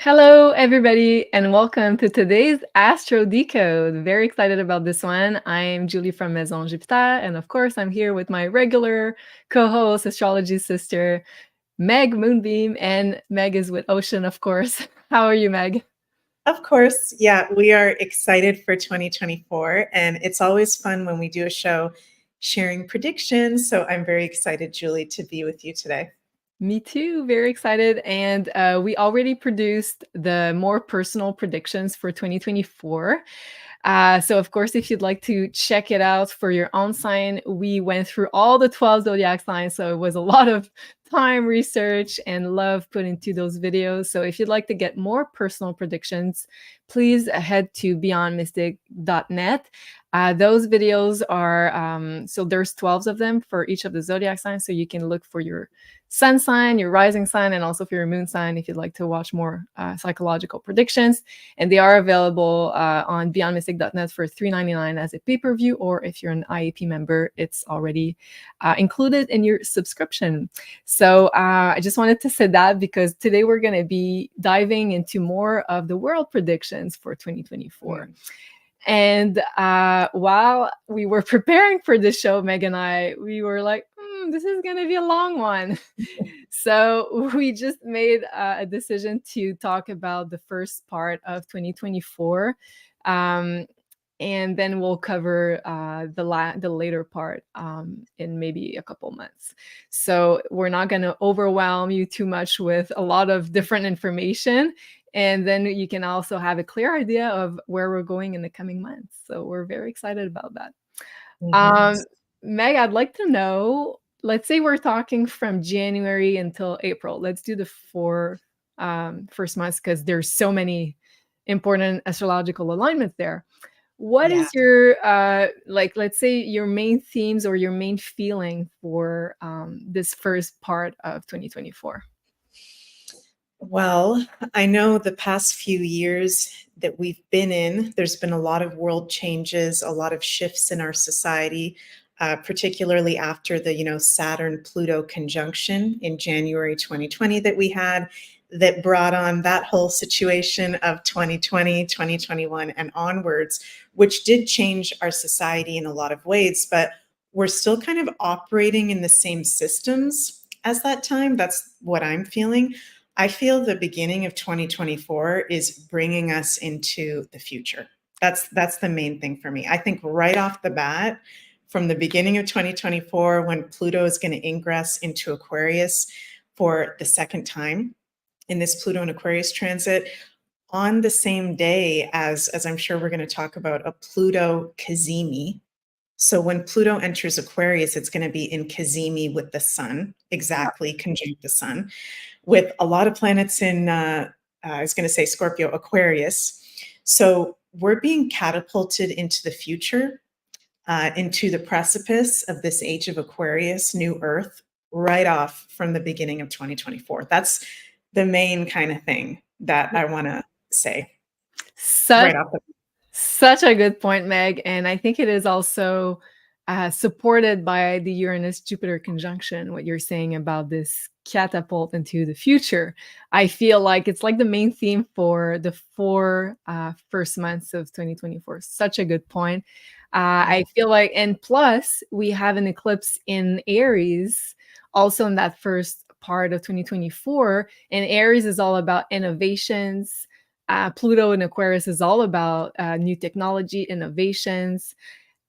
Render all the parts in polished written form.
Hello, everybody, and welcome to today's Astro Decode. Very excited about this one. I'm Julie from Maison Jupiter, and of course, I'm here with my regular co-host, astrology sister, Meg Moonbeam, and Meg is with Ocean, of course. How are you, Meg? Of course, yeah, we are excited for 2024, and it's always fun when we do a show sharing predictions. So I'm very excited, Julie, to be with you today. Me too, very excited. And we already produced the more personal predictions for 2024. So of course, if you'd like to check it out for your own sign, we went through all the 12 zodiac signs. So it was a lot of time, research, and love put into those videos. So if you'd like to get more personal predictions, please head to beyondmystic.net. Those videos are, so there's 12 of them for each of the zodiac signs. So you can look for your sun sign, your rising sign, and also for your moon sign if you'd like to watch more psychological predictions. And they are available on beyondmystic.net for $3.99 as a pay-per-view, or if you're an IAP member, it's already included in your subscription. So I just wanted to say that because today we're going to be diving into more of the world predictions for 2024. And while we were preparing for this show, Meg and I, we were like, this is going to be a long one. So we just made a decision to talk about the first part of 2024. And then we'll cover the later part in maybe a couple months. So we're not going to overwhelm you too much with a lot of different information. And then you can also have a clear idea of where we're going in the coming months. So we're very excited about that. Meg, I'd like to know, let's say we're talking from January until April. Let's do the four first months because there's so many important astrological alignments there. What is your, let's say your main themes or your main feeling for this first part of 2024? Well, I know the past few years that we've been in, there's been a lot of world changes, a lot of shifts in our society, particularly after the, Saturn-Pluto conjunction in January 2020 that we had, that brought on that whole situation of 2020, 2021 and onwards, which did change our society in a lot of ways, but we're still kind of operating in the same systems as that time. That's what I'm feeling. I feel the beginning of 2024 is bringing us into the future. That's the main thing for me. I think right off the bat, from the beginning of 2024, when Pluto is going to ingress into Aquarius for the second time in this Pluto and Aquarius transit, on the same day as I'm sure we're going to talk about, a Pluto Cazimi. So when Pluto enters Aquarius, it's going to be in Cazimi with the sun, exactly conjunct the sun, with a lot of planets in, I was going to say Scorpio, Aquarius. So we're being catapulted into the future, into the precipice of this age of Aquarius, new Earth, right off from the beginning of 2024. That's the main kind of thing that I want to say. Such a good point, Meg. And I think it is also supported by the Uranus-Jupiter conjunction, what you're saying about this catapult into the future. I feel like it's like the main theme for the four first months of 2024. Such a good point. I feel like, and plus we have an eclipse in Aries also in that first part of 2024. And Aries is all about innovations. Pluto in Aquarius is all about new technology, innovations.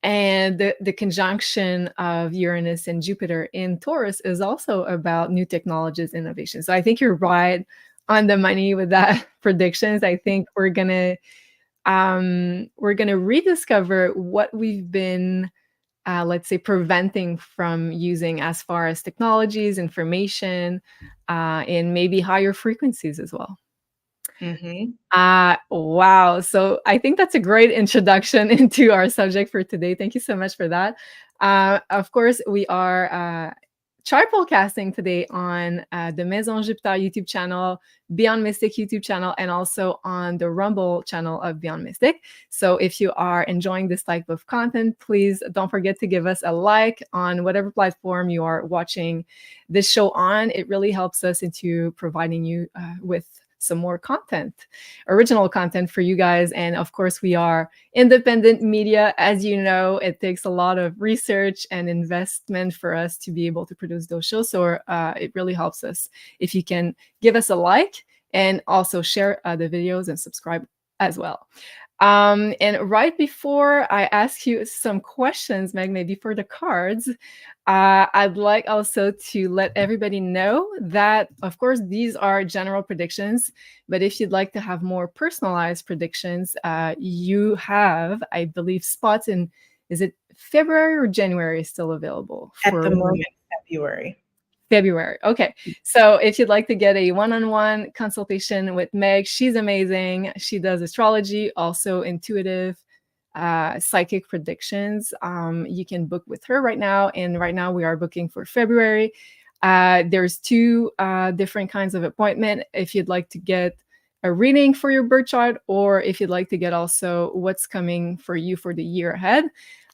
And the conjunction of Uranus and Jupiter in Taurus is also about new technologies, innovations. So I think you're right on the money with that predictions. I think we're gonna rediscover what we've been, let's say, preventing from using as far as technologies, information, and maybe higher frequencies as well. Wow. So I think that's a great introduction into our subject for today. Thank you so much for that. Of course, we are triplecasting today on the Maison Jupiter YouTube channel, Beyond Mystic YouTube channel, and also on the Rumble channel of Beyond Mystic. So if you are enjoying this type of content, please don't forget to give us a like on whatever platform you are watching this show on. It really helps us into providing you with some more content, original content for you guys. And of course, we are independent media. As you know, it takes a lot of research and investment for us to be able to produce those shows. So it really helps us if you can give us a like and also share the videos and subscribe as well. And right before I ask you some questions, Meg, maybe for the cards, I'd like also to let everybody know that, of course, these are general predictions, but if you'd like to have more personalized predictions, you have, I believe, spots in, is it February or January still available? At the moment, February. February. Okay. So if you'd like to get a one-on-one consultation with Meg, she's amazing. She does astrology, also intuitive, psychic predictions. You can book with her right now. And right now we are booking for February. There's two different kinds of appointment. If you'd like to get a reading for your birth chart, or if you'd like to get also what's coming for you for the year ahead.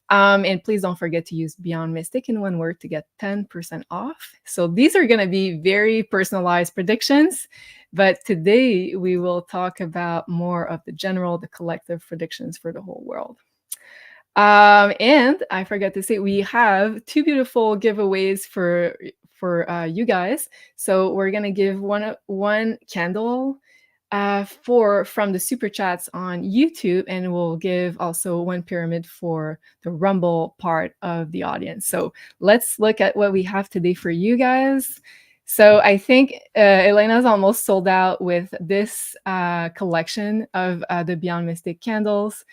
And please don't forget to use Beyond Mystic in one word to get 10% off. So these are going to be very personalized predictions, but today we will talk about more of the general, the collective predictions for the whole world. And I forgot to say, we have two beautiful giveaways for you guys. So we're going to give one candle from the super chats on YouTube, and we'll give also one pyramid for the Rumble part of the audience. So let's look at what we have today for you guys. So I think Elena's almost sold out with this collection of the Beyond Mystic candles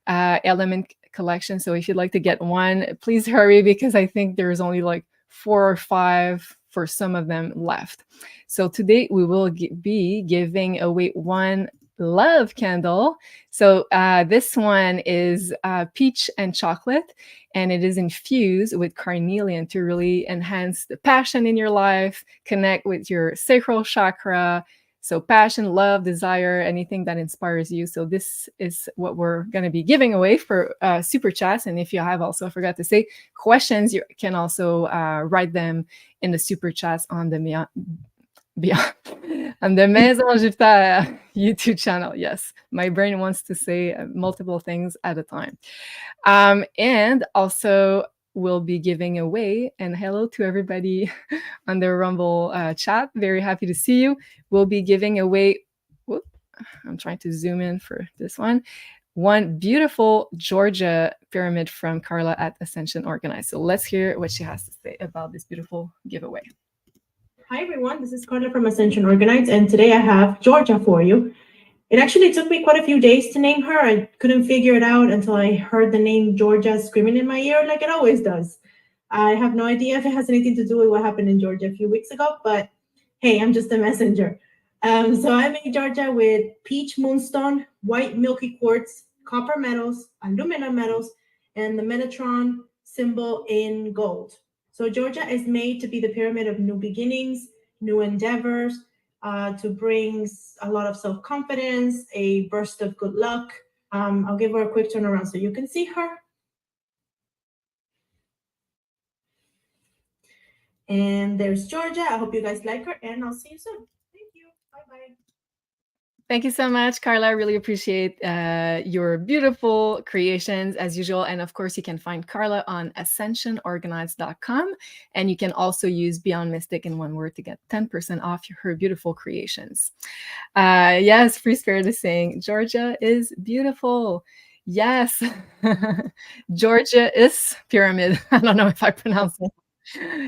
element collection. So if you'd like to get one, please hurry, because I think there's only like 4 or 5 for some of them left. So today we will be giving away one love candle. So this one is peach and chocolate, and it is infused with carnelian to really enhance the passion in your life, connect with your sacral chakra. So passion, love, desire, anything that inspires you. So this is what we're going to be giving away for super chats. And if you have also, I forgot to say, questions, you can also write them in the super chats on the on the Maison Jupiter YouTube channel. Yes, my brain wants to say multiple things at a time. And also we'll be giving away, and hello to everybody on the Rumble chat. Very happy to see you. We'll be giving away, whoop, I'm trying to zoom in for this one beautiful Georgia pyramid from Carla at Ascension Orgonites. So let's hear what she has to say about this beautiful giveaway. Hi everyone, this is Carla from Ascension Orgonites, and today I have Georgia for you. It actually took me quite a few days to name her. I couldn't figure it out until I heard the name Georgia screaming in my ear like it always does. I have no idea if it has anything to do with what happened in Georgia a few weeks ago, but hey, I'm just a messenger. So I made Georgia with peach moonstone, white milky quartz, copper metals, aluminum metals, and the Metatron symbol in gold. So Georgia is made to be the pyramid of new beginnings, new endeavors, to bring a lot of self-confidence, a burst of good luck. I'll give her a quick turnaround so you can see her. And there's Georgia. I hope you guys like her, and I'll see you soon. Thank you. Bye-bye. Thank you so much, Carla. I really appreciate your beautiful creations as usual. And of course, you can find Carla on ascensionorgonites.com. And you can also use Beyond Mystic in one word to get 10% off her beautiful creations. Yes, Free Spirit is saying, Georgia is beautiful. Yes, Georgia is pyramid. I don't know if I pronounced it.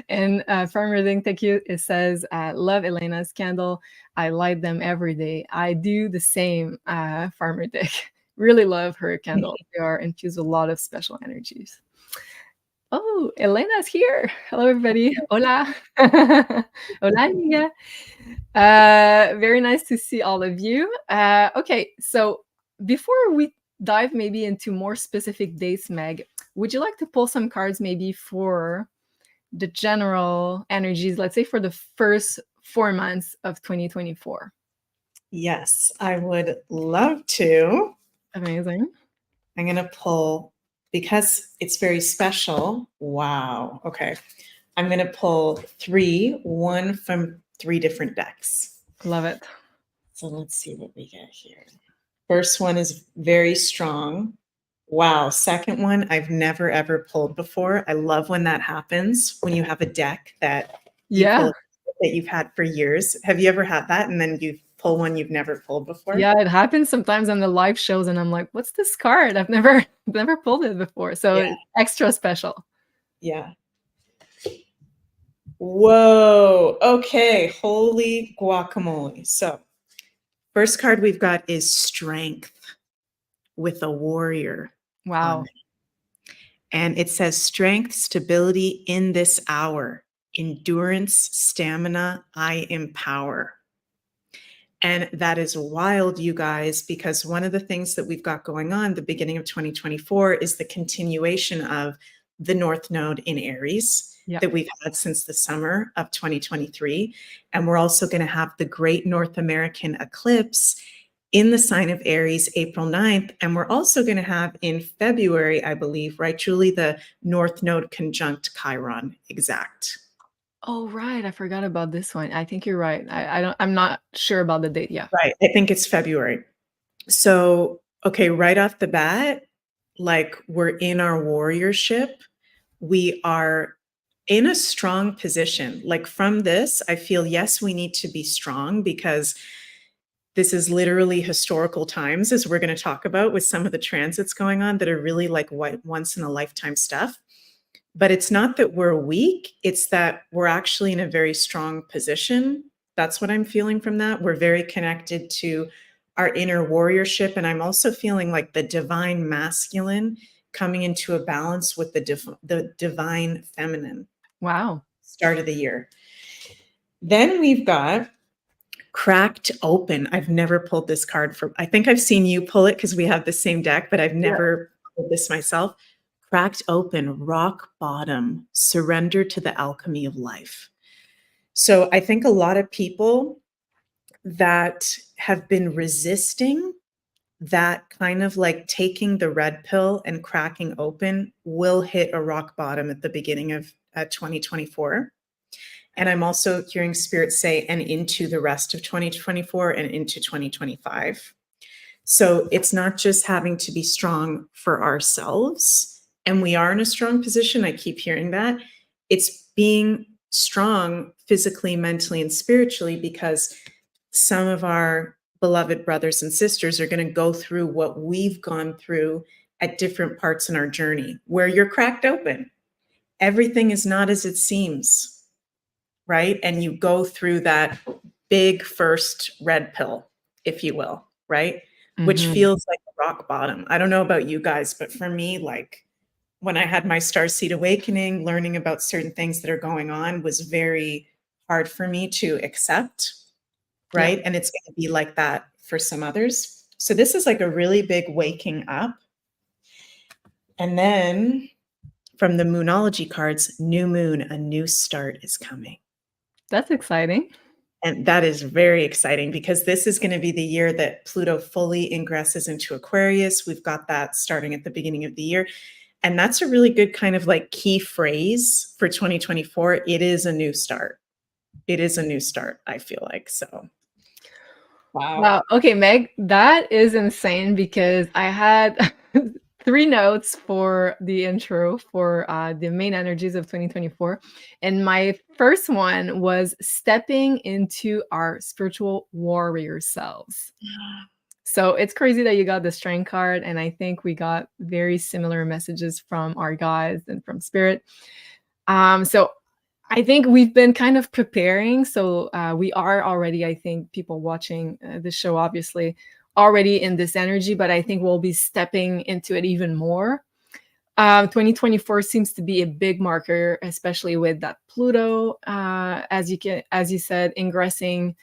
And Farmer Ding, thank you. It says, love Elena's candle. I light them every day. I do the same, Farmer Dick. Really love her candles. They are infused with a lot of special energies. Oh, Elena's here. Hello, everybody. Hola. Hola, amiga. Very nice to see all of you. Okay, so before we dive maybe into more specific dates, Meg, would you like to pull some cards maybe for the general energies, let's say for the first 4 months of 2024? Yes, I would love to. Amazing. I'm going to pull, because it's very special. Wow. Okay. I'm going to pull 3, one from 3 different decks. Love it. So let's see what we get here. First one is very strong. Wow. Second one, I've never ever pulled before. I love when that happens, when you have a deck that you pull that you've had for years. Have you ever had that? And then you pull one you've never pulled before? Yeah, it happens sometimes on the live shows, and I'm like, what's this card? I've never pulled it before. So Yeah. extra special. Yeah. Whoa. Okay. Holy guacamole. So first card we've got is Strength with a warrior. Wow. And it says strength, stability in this hour, endurance, stamina, I empower. And that is wild, you guys, because one of the things that we've got going on the beginning of 2024 is the continuation of the North Node in Aries that we've had since the summer of 2023. And we're also going to have the Great North American Eclipse in the sign of Aries, April 9th. And we're also going to have in February, I believe, right, Julie, the North Node conjunct Chiron exact. Oh, right. I forgot about this one. I think you're right. I'm not sure about the date. Yeah. Right. I think it's February. So, okay, right off the bat, like we're in our warriorship. We are in a strong position. Like from this, I feel, yes, we need to be strong because this is literally historical times, as we're going to talk about with some of the transits going on that are really like once in a lifetime stuff. But it's not that we're weak. It's that we're actually in a very strong position. That's what I'm feeling from that. We're very connected to our inner warriorship. And I'm also feeling like the divine masculine coming into a balance with the divine feminine. Wow. Start of the year. Then we've got Cracked Open. I've never pulled this card I think I've seen you pull it because we have the same deck, but I've never pulled this myself. Cracked Open, Rock Bottom, Surrender to the Alchemy of Life. So I think a lot of people that have been resisting that kind of like taking the red pill and cracking open will hit a rock bottom at the beginning of 2024. And I'm also hearing Spirit say, and into the rest of 2024 and into 2025. So it's not just having to be strong for ourselves. And we are in a strong position. I keep hearing that. It's being strong physically, mentally, and spiritually, because some of our beloved brothers and sisters are going to go through what we've gone through at different parts in our journey, where you're cracked open. Everything is not as it seems, right? And you go through that big first red pill, if you will, right? Which feels like a rock bottom. I don't know about you guys, but for me, like when I had my starseed awakening, learning about certain things that are going on was very hard for me to accept, right? And it's going to be like that for some others. So this is like a really big waking up. And then from the Moonology cards, new moon, a new start is coming. That's exciting. And that is very exciting because this is going to be the year that Pluto fully ingresses into Aquarius. We've got that starting at the beginning of the year. And that's a really good kind of like key phrase for 2024. It is a new start. It is a new start, I feel like. So, wow. Okay, Meg, that is insane because I had 3 notes for the intro for the main energies of 2024. And my first one was stepping into our spiritual warrior selves. So it's crazy that you got the strength card. And I think we got very similar messages from our guides and from Spirit. So I think we've been kind of preparing. So we are already, I think, people watching the show, obviously, already in this energy, but I think we'll be stepping into it even more. 2024 seems to be a big marker, especially with that Pluto, as you said, ingressing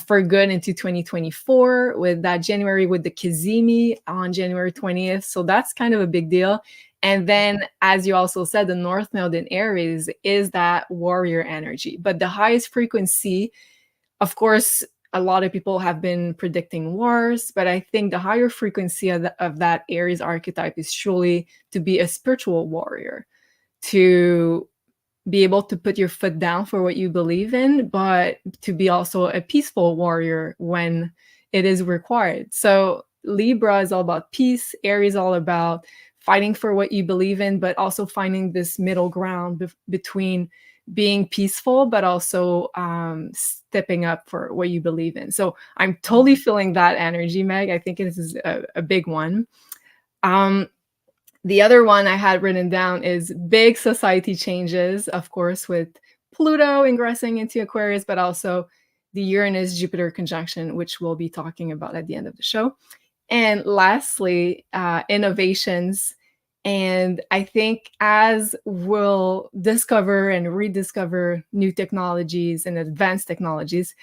for good into 2024, with that January with the Kazemi on January 20th. So that's kind of a big deal. And then, as you also said, the North Node in Aries is that warrior energy. But the highest frequency, of course, a lot of people have been predicting wars, but I think the higher frequency of that Aries archetype is truly to be a spiritual warrior, to be able to put your foot down for what you believe in, but to be also a peaceful warrior when it is required. So Libra is all about peace. Aries is all about fighting for what you believe in, but also finding this middle ground between being peaceful, but also stepping up for what you believe in. So I'm totally feeling that energy, Meg. I think this is a big one. The other one I had written down is big society changes, of course, with Pluto ingressing into Aquarius, but also the Uranus-Jupiter conjunction, which we'll be talking about at the end of the show. And lastly, innovations. And I think as we'll discover and rediscover new technologies and advanced technologies,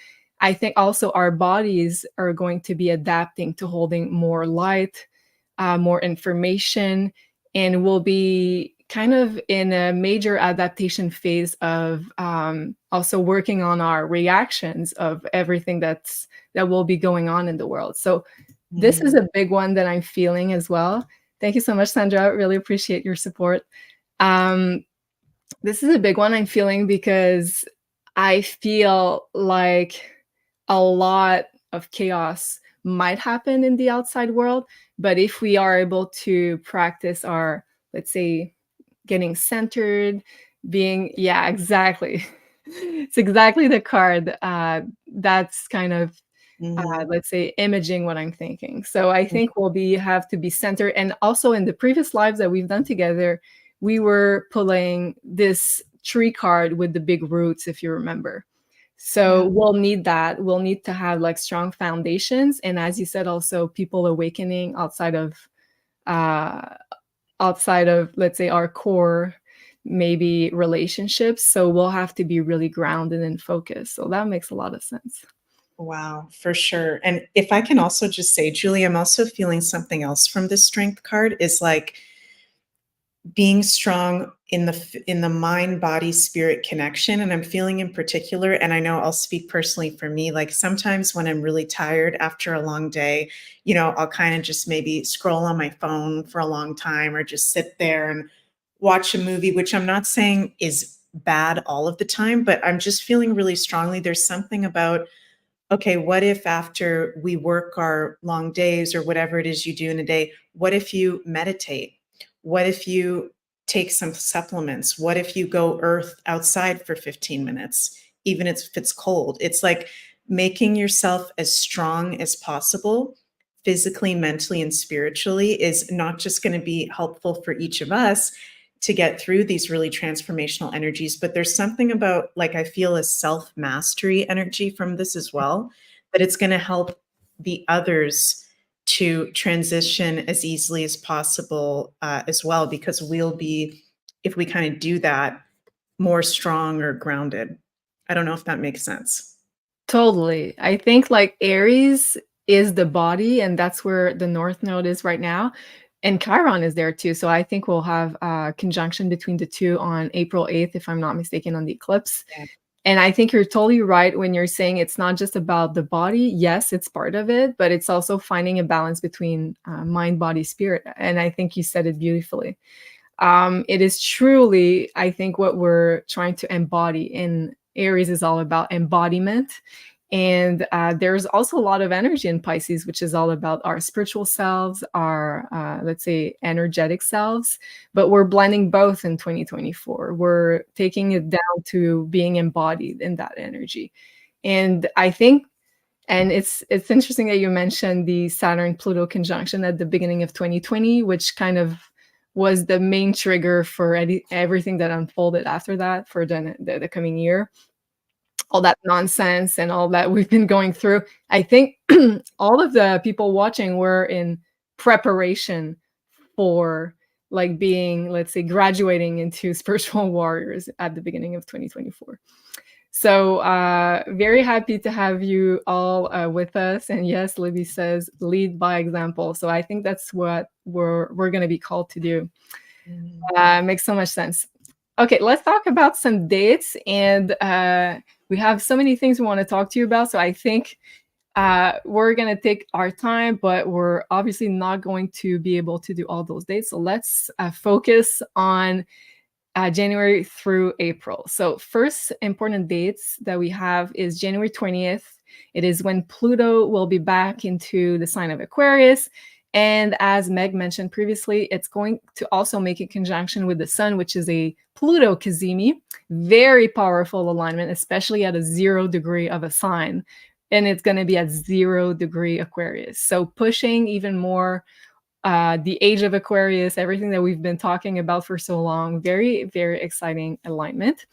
I think also our bodies are going to be adapting to holding more light, more information, and we'll be kind of in a major adaptation phase of also working on our reactions of everything that will be going on in the world. So this is a big one that I'm feeling as well. Thank you so much, Sandra. I really appreciate your support. This is a big one I'm feeling because I feel like a lot of chaos might happen in the outside world. But if we are able to practice our, let's say, getting centered, being, yeah, exactly. It's exactly the card. That's kind of, let's say, imaging what I'm thinking. So I think we'll have to be centered. And also in the previous lives that we've done together, we were pulling this tree card with the big roots, if you remember. So we'll need that. We'll need to have like strong foundations. And as you said, also people awakening outside of, let's say, our core, maybe relationships. So we'll have to be really grounded and focused. So that makes a lot of sense. Wow, for sure. And if I can also just say, Julie, I'm also feeling something else from this strength card is like being strong in the mind, body, spirit connection. And I'm feeling in particular, and I know I'll speak personally for me, like sometimes when I'm really tired after a long day, you know, I'll kind of just maybe scroll on my phone for a long time or just sit there and watch a movie, which I'm not saying is bad all of the time, but I'm just feeling really strongly. There's something about, okay, what if after we work our long days or whatever it is you do in a day, what if you meditate? What if you take some supplements? What if you go earth outside for 15 minutes, even if it's cold? It's like making yourself as strong as possible, physically, mentally, and spiritually is not just going to be helpful for each of us to get through these really transformational energies, but there's something about, like, I feel a self-mastery energy from this as well, that it's going to help the others to transition as easily as possible as well, because we'll be, if we kind of do that, more strong or grounded. I don't know if that makes sense. Totally. I think like Aries is the body, and that's where the North Node is right now. And Chiron is there too. So I think we'll have a conjunction between the two on April 8th, if I'm not mistaken, on the eclipse. Yeah. And I think you're totally right when you're saying it's not just about the body. Yes, it's part of it, but it's also finding a balance between mind, body, spirit. And I think you said it beautifully. It is truly, I think, what we're trying to embody in Aries is all about embodiment. And there's also a lot of energy in Pisces, which is all about our spiritual selves, our, let's say, energetic selves. But we're blending both in 2024. We're taking it down to being embodied in that energy. And I think, and it's interesting that you mentioned the Saturn-Pluto conjunction at the beginning of 2020, which kind of was the main trigger for everything that unfolded after that for the coming year. All that nonsense and all that we've been going through. I think all of the people watching were in preparation for like being, let's say, graduating into spiritual warriors at the beginning of 2024. So very happy to have you all with us. And yes, Libby says lead by example. So I think that's what we're going to be called to do. Makes so much sense. Okay, let's talk about some dates. And we have so many things we want to talk to you about. So I think we're going to take our time, but we're obviously not going to be able to do all those dates. So let's focus on January through April. So first important dates that we have is January 20th. It is when Pluto will be back into the sign of Aquarius. And as Meg mentioned previously, it's going to also make a conjunction with the sun, which is a Pluto cazimi. Very powerful alignment, especially at a 0 degree of a sign. And it's going to be at 0 degree Aquarius. So pushing even more the age of Aquarius, everything that we've been talking about for so long. Very, very exciting alignment.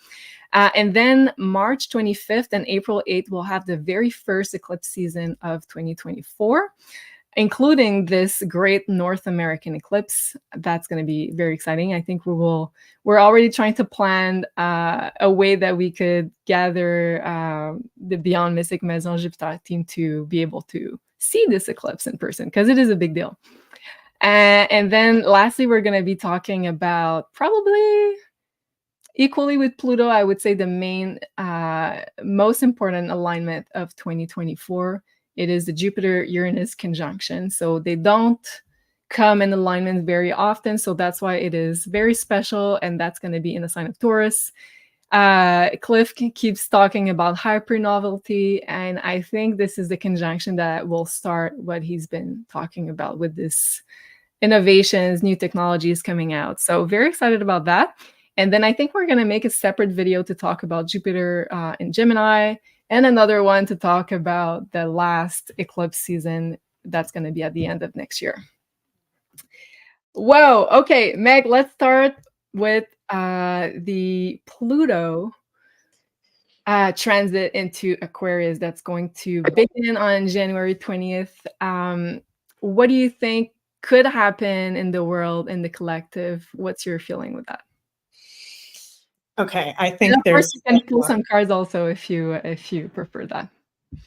And then March 25th and April 8th, we'll have the very first eclipse season of 2024, including this great North American eclipse. That's going to be very exciting. I think we're already trying to plan a way that we could gather the Beyond Mystic Maison Jupiter team to be able to see this eclipse in person, because it is a big deal. And then lastly, we're going to be talking about, probably equally with Pluto, I would say the main, most important alignment of 2024. It is the Jupiter-Uranus conjunction. So they don't come in alignment very often. So that's why it is very special. And that's going to be in the sign of Taurus. Cliff keeps talking about hyper-novelty. And I think this is the conjunction that will start what he's been talking about with this innovations, new technologies coming out. So very excited about that. And then I think we're going to make a separate video to talk about Jupiter in Gemini, and another one to talk about the last eclipse season that's going to be at the end of next year. Whoa. Okay, Meg, let's start with the Pluto transit into Aquarius that's going to begin on January 20th. What do you think could happen in the world, in the collective? What's your feeling with that? Okay, I think of course you can pull some cards also if you prefer that.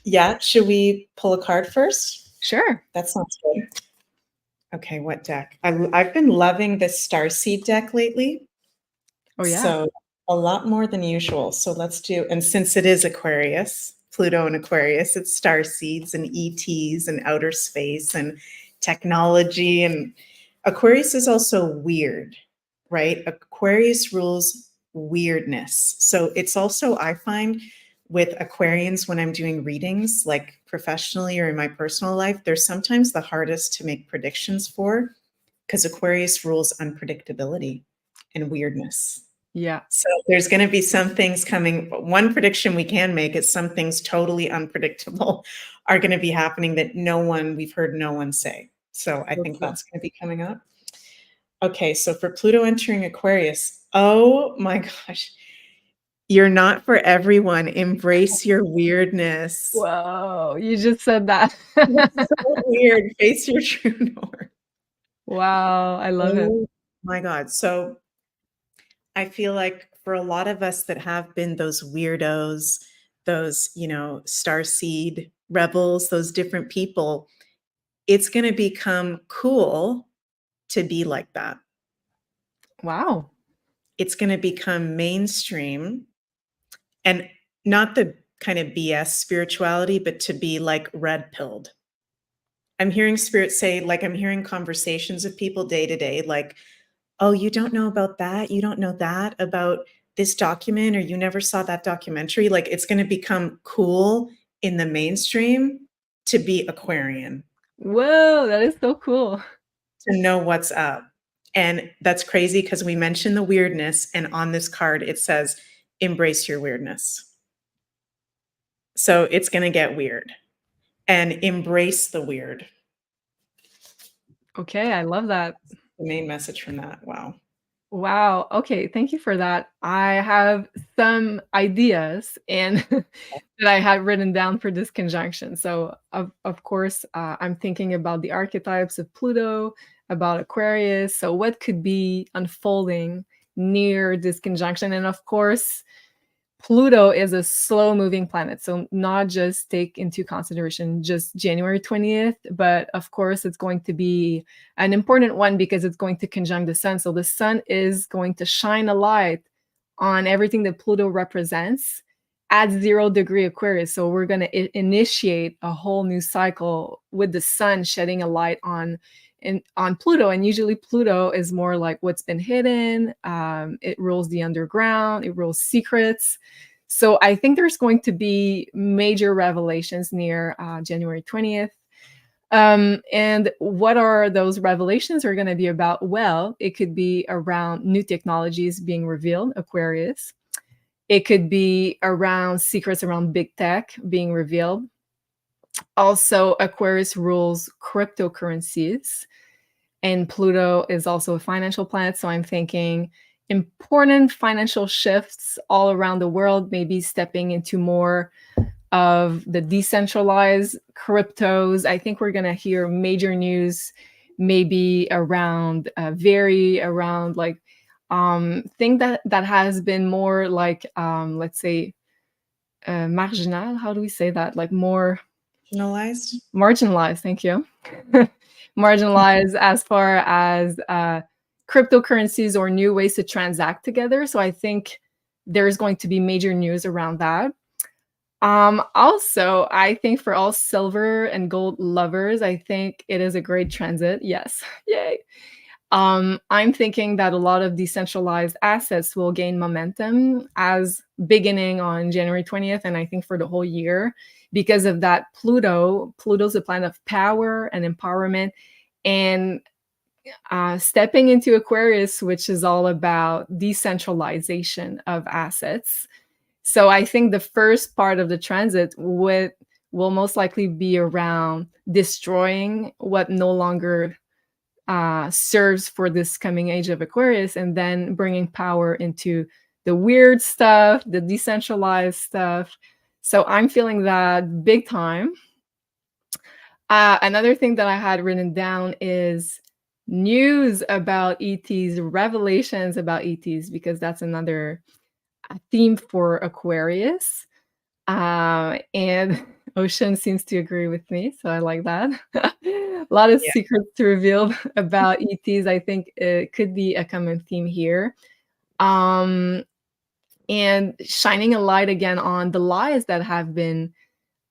Yeah, should we pull a card first? Sure. That sounds good. Okay, what deck? I've been loving this Starseed deck lately. Oh yeah. So a lot more than usual. So let's do, and since it is Aquarius, Pluto and Aquarius, it's starseeds and ETs and outer space and technology. And Aquarius is also weird, right? Aquarius rules weirdness. So it's also, I find with Aquarians, when I'm doing readings, like professionally or in my personal life, they're sometimes the hardest to make predictions for, because Aquarius rules unpredictability and weirdness. Yeah. So there's going to be some things coming. One prediction we can make is some things totally unpredictable are going to be happening that we've heard no one say. So I think that's going to be coming up. Okay, so for Pluto entering Aquarius, oh my gosh, you're not for everyone. Embrace your weirdness. Whoa, you just said that. That's so weird. Face your true north. Wow, I love it. Oh my God. So I feel like for a lot of us that have been those weirdos, those, starseed rebels, those different people, it's going to become cool to be like that. Wow. It's going to become mainstream, and not the kind of BS spirituality, but to be like red pilled. I'm hearing spirit say, like, I'm hearing conversations of people day to day, like, oh, you don't know about that? You don't know that about this document, or you never saw that documentary? Like, it's going to become cool in the mainstream to be Aquarian. Whoa, that is so cool. To know what's up. And that's crazy because we mentioned the weirdness, and on this card, it says, embrace your weirdness. So it's going to get weird, and embrace the weird. Okay, I love that. The main message from that. Wow. Wow. Okay, thank you for that. I have some ideas and that I had written down for this conjunction. So of course, I'm thinking about the archetypes of Pluto, about Aquarius. So what could be unfolding near this conjunction? And of course, Pluto is a slow-moving planet, so not just take into consideration just January 20th, but of course it's going to be an important one because it's going to conjunct the sun. So the sun is going to shine a light on everything that Pluto represents at 0 degree Aquarius. So we're going to initiate a whole new cycle with the sun shedding a light on Pluto. And usually Pluto is more like what's been hidden. It rules the underground. It rules secrets. So I think there's going to be major revelations near January 20th. And what are those revelations are going to be about? Well, it could be around new technologies being revealed, Aquarius. It could be around secrets around big tech being revealed. Also, Aquarius rules cryptocurrencies, and Pluto is also a financial planet. So I'm thinking important financial shifts all around the world, maybe stepping into more of the decentralized cryptos. I think we're going to hear major news maybe around around like thing that has been more like let's say marginal. How do we say that? Like more marginalized. Thank you. Marginalized as far as cryptocurrencies or new ways to transact together. So I think there's going to be major news around that. Also, I think for all silver and gold lovers, I think it is a great transit. Yes. Yay. I'm thinking that a lot of decentralized assets will gain momentum as beginning on January 20th, and I think for the whole year, because of that Pluto's a planet of power and empowerment, and stepping into Aquarius, which is all about decentralization of assets. So I think the first part of the transit will most likely be around destroying what no longer serves for this coming age of Aquarius, and then bringing power into the weird stuff, the decentralized stuff. So I'm feeling that big time. Another thing that I had written down is news about ETs, revelations about ETs, because that's another theme for Aquarius. And Ocean seems to agree with me, so I like that. A lot of secrets to reveal about ETs. I think it could be a common theme here. And shining a light again on the lies that have been,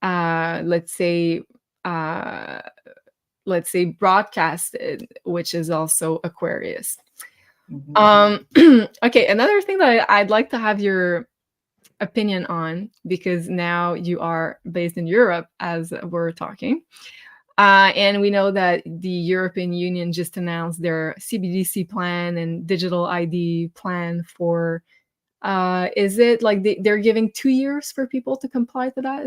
let's say broadcasted, which is also Aquarius. Okay, another thing that I'd like to have your opinion on, because now you are based in Europe as we're talking. And we know that the European Union just announced their CBDC plan and digital ID plan for, is it like they're giving 2 years for people to comply to that?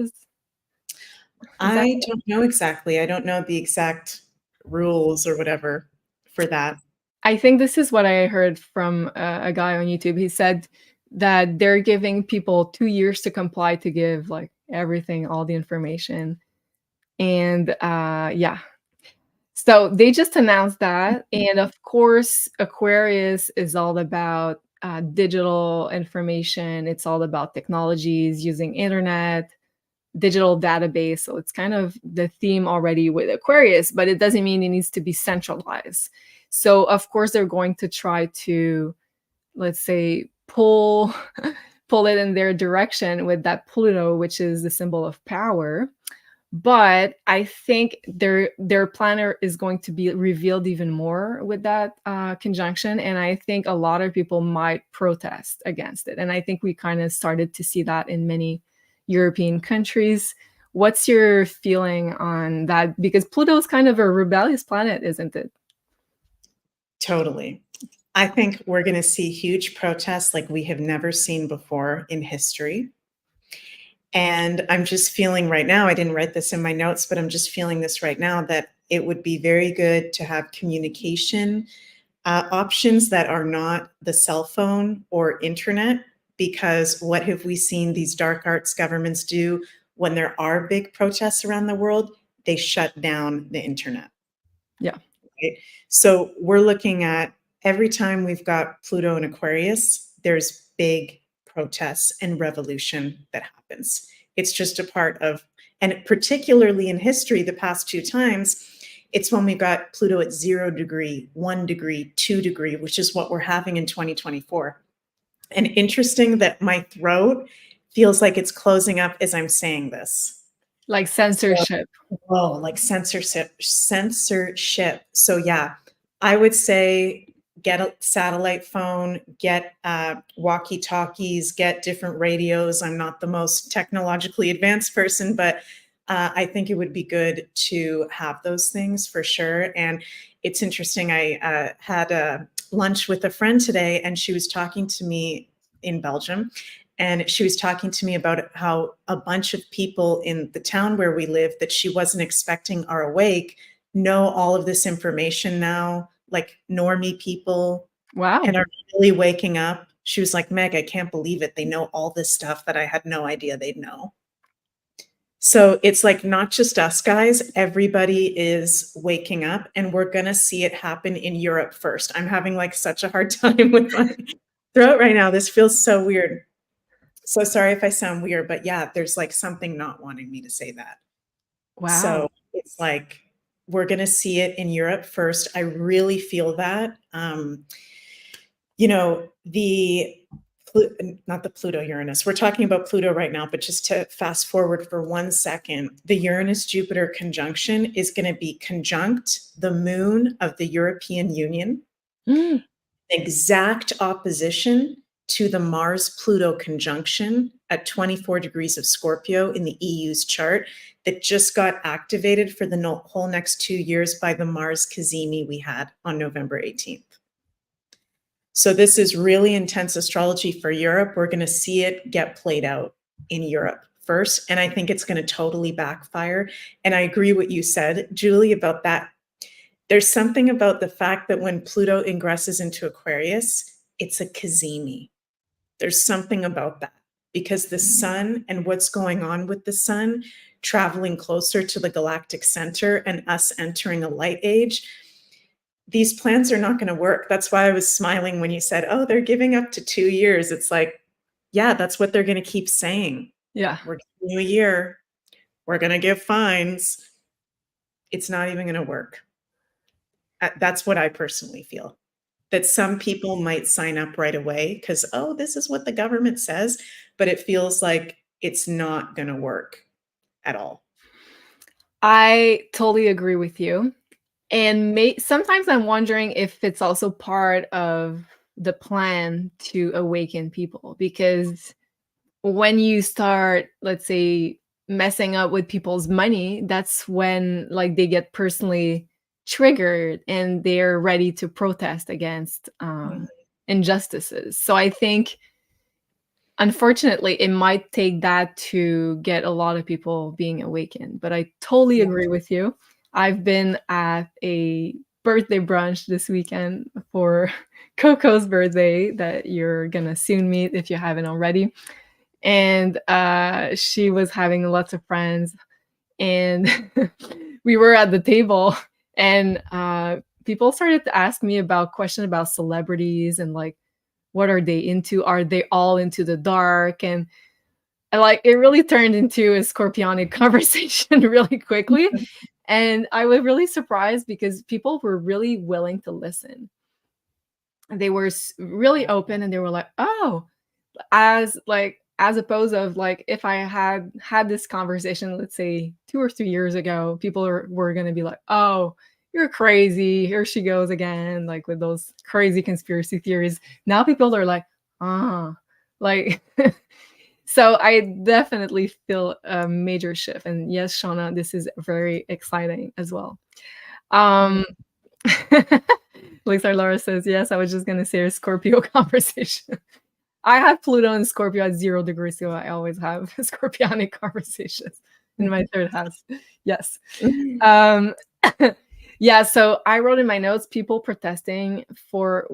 I don't know exactly. I don't know the exact rules or whatever for that. I think this is what I heard from a guy on YouTube. He said that they're giving people 2 years to comply to give like everything, all the information. And yeah, so they just announced that. And of course, Aquarius is all about digital information. It's all about technologies, using internet, digital database. So it's kind of the theme already with Aquarius, but it doesn't mean it needs to be centralized. So of course, they're going to try to, let's say, pull it in their direction with that Pluto, which is the symbol of power. But I think their planner is going to be revealed even more with that conjunction. And I think a lot of people might protest against it. And I think we kind of started to see that in many European countries. What's your feeling on that? Because Pluto is kind of a rebellious planet, isn't it? Totally. I think we're going to see huge protests like we have never seen before in history. And I'm just feeling right now, I didn't write this in my notes, but I'm just feeling this right now, that it would be very good to have communication options that are not the cell phone or internet, because what have we seen these dark arts governments do when there are big protests around the world? They shut down the internet. Yeah. Right? So we're looking at every time we've got Pluto and Aquarius, there's big protests and revolution that happens. It's just a part of, and particularly in history, the past 2 times, it's when we got Pluto at 0 degree, 1 degree, 2 degree, which is what we're having in 2024. And interesting that my throat feels like it's closing up as I'm saying this. Like censorship. Oh, like censorship. So yeah, I would say get a satellite phone, get walkie-talkies, get different radios. I'm not the most technologically advanced person, but I think it would be good to have those things for sure. And it's interesting. I had a lunch with a friend today, and she was talking to me in Belgium. And she was talking to me about how a bunch of people in the town where we live that she wasn't expecting are awake know all of this information now, like normie people, Wow. and are really waking up. She was like, Meg, I can't believe it. They know all this stuff that I had no idea they'd know. So it's like not just us guys, everybody is waking up, and we're going to see it happen in Europe first. I'm having like such a hard time with my throat right now. This feels so weird. So sorry if I sound weird, but yeah, there's like something not wanting me to say that. Wow. So it's like we're going to see it in Europe first. I really feel that. You know, not the Pluto-Uranus. We're talking about Pluto right now, but just to fast forward for 1 second, the Uranus-Jupiter conjunction is going to be conjunct the moon of the European Union, exact opposition to the Mars-Pluto conjunction at 24 degrees of Scorpio in the EU's chart that just got activated for the whole next 2 years by the Mars Cazimi we had on November 18th. So this is really intense astrology for Europe. We're going to see it get played out in Europe first, and I think it's going to totally backfire. And I agree what you said, Julie, about that. There's something about the fact that when Pluto ingresses into Aquarius, it's a Cazimi. There's something about that because the sun and what's going on with the sun traveling closer to the galactic center and us entering a light age, these plans are not going to work. That's why I was smiling when you said, oh, they're giving up to 2 years. It's like, yeah, that's what they're going to keep saying. Yeah. We're giving you a year. We're going to give fines. It's not even going to work. That's what I personally feel. That some people might sign up right away because, oh, this is what the government says, but it feels like it's not going to work at all. I totally agree with you. And sometimes I'm wondering if it's also part of the plan to awaken people, because when you start, let's say, messing up with people's money, that's when like they get personally triggered and they're ready to protest against injustices. So I think, unfortunately, it might take that to get a lot of people being awakened. But I totally agree with you. I've been at a birthday brunch this weekend for Coco's birthday that you're gonna soon meet if you haven't already. And she was having lots of friends, and we were at the table, and people started to ask me about questions about celebrities and like, what are they into? Are they all into the dark? And like it really turned into a scorpionic conversation really quickly. And I was really surprised because people were really willing to listen. They were really open, and they were like, oh, as opposed of like, if I had this conversation, let's say 2 or 3 years ago, people were going to be like, oh, you're crazy. Here she goes again, like with those crazy conspiracy theories. Now people are like, like, so I definitely feel a major shift. And yes, Shauna, this is very exciting as well. Lisa Laura says, yes, I was just going to say a Scorpio conversation. I have Pluto and Scorpio at 0 degrees, so I always have scorpionic conversations in my third house. Yes. Yeah, so I wrote in my notes, people protesting for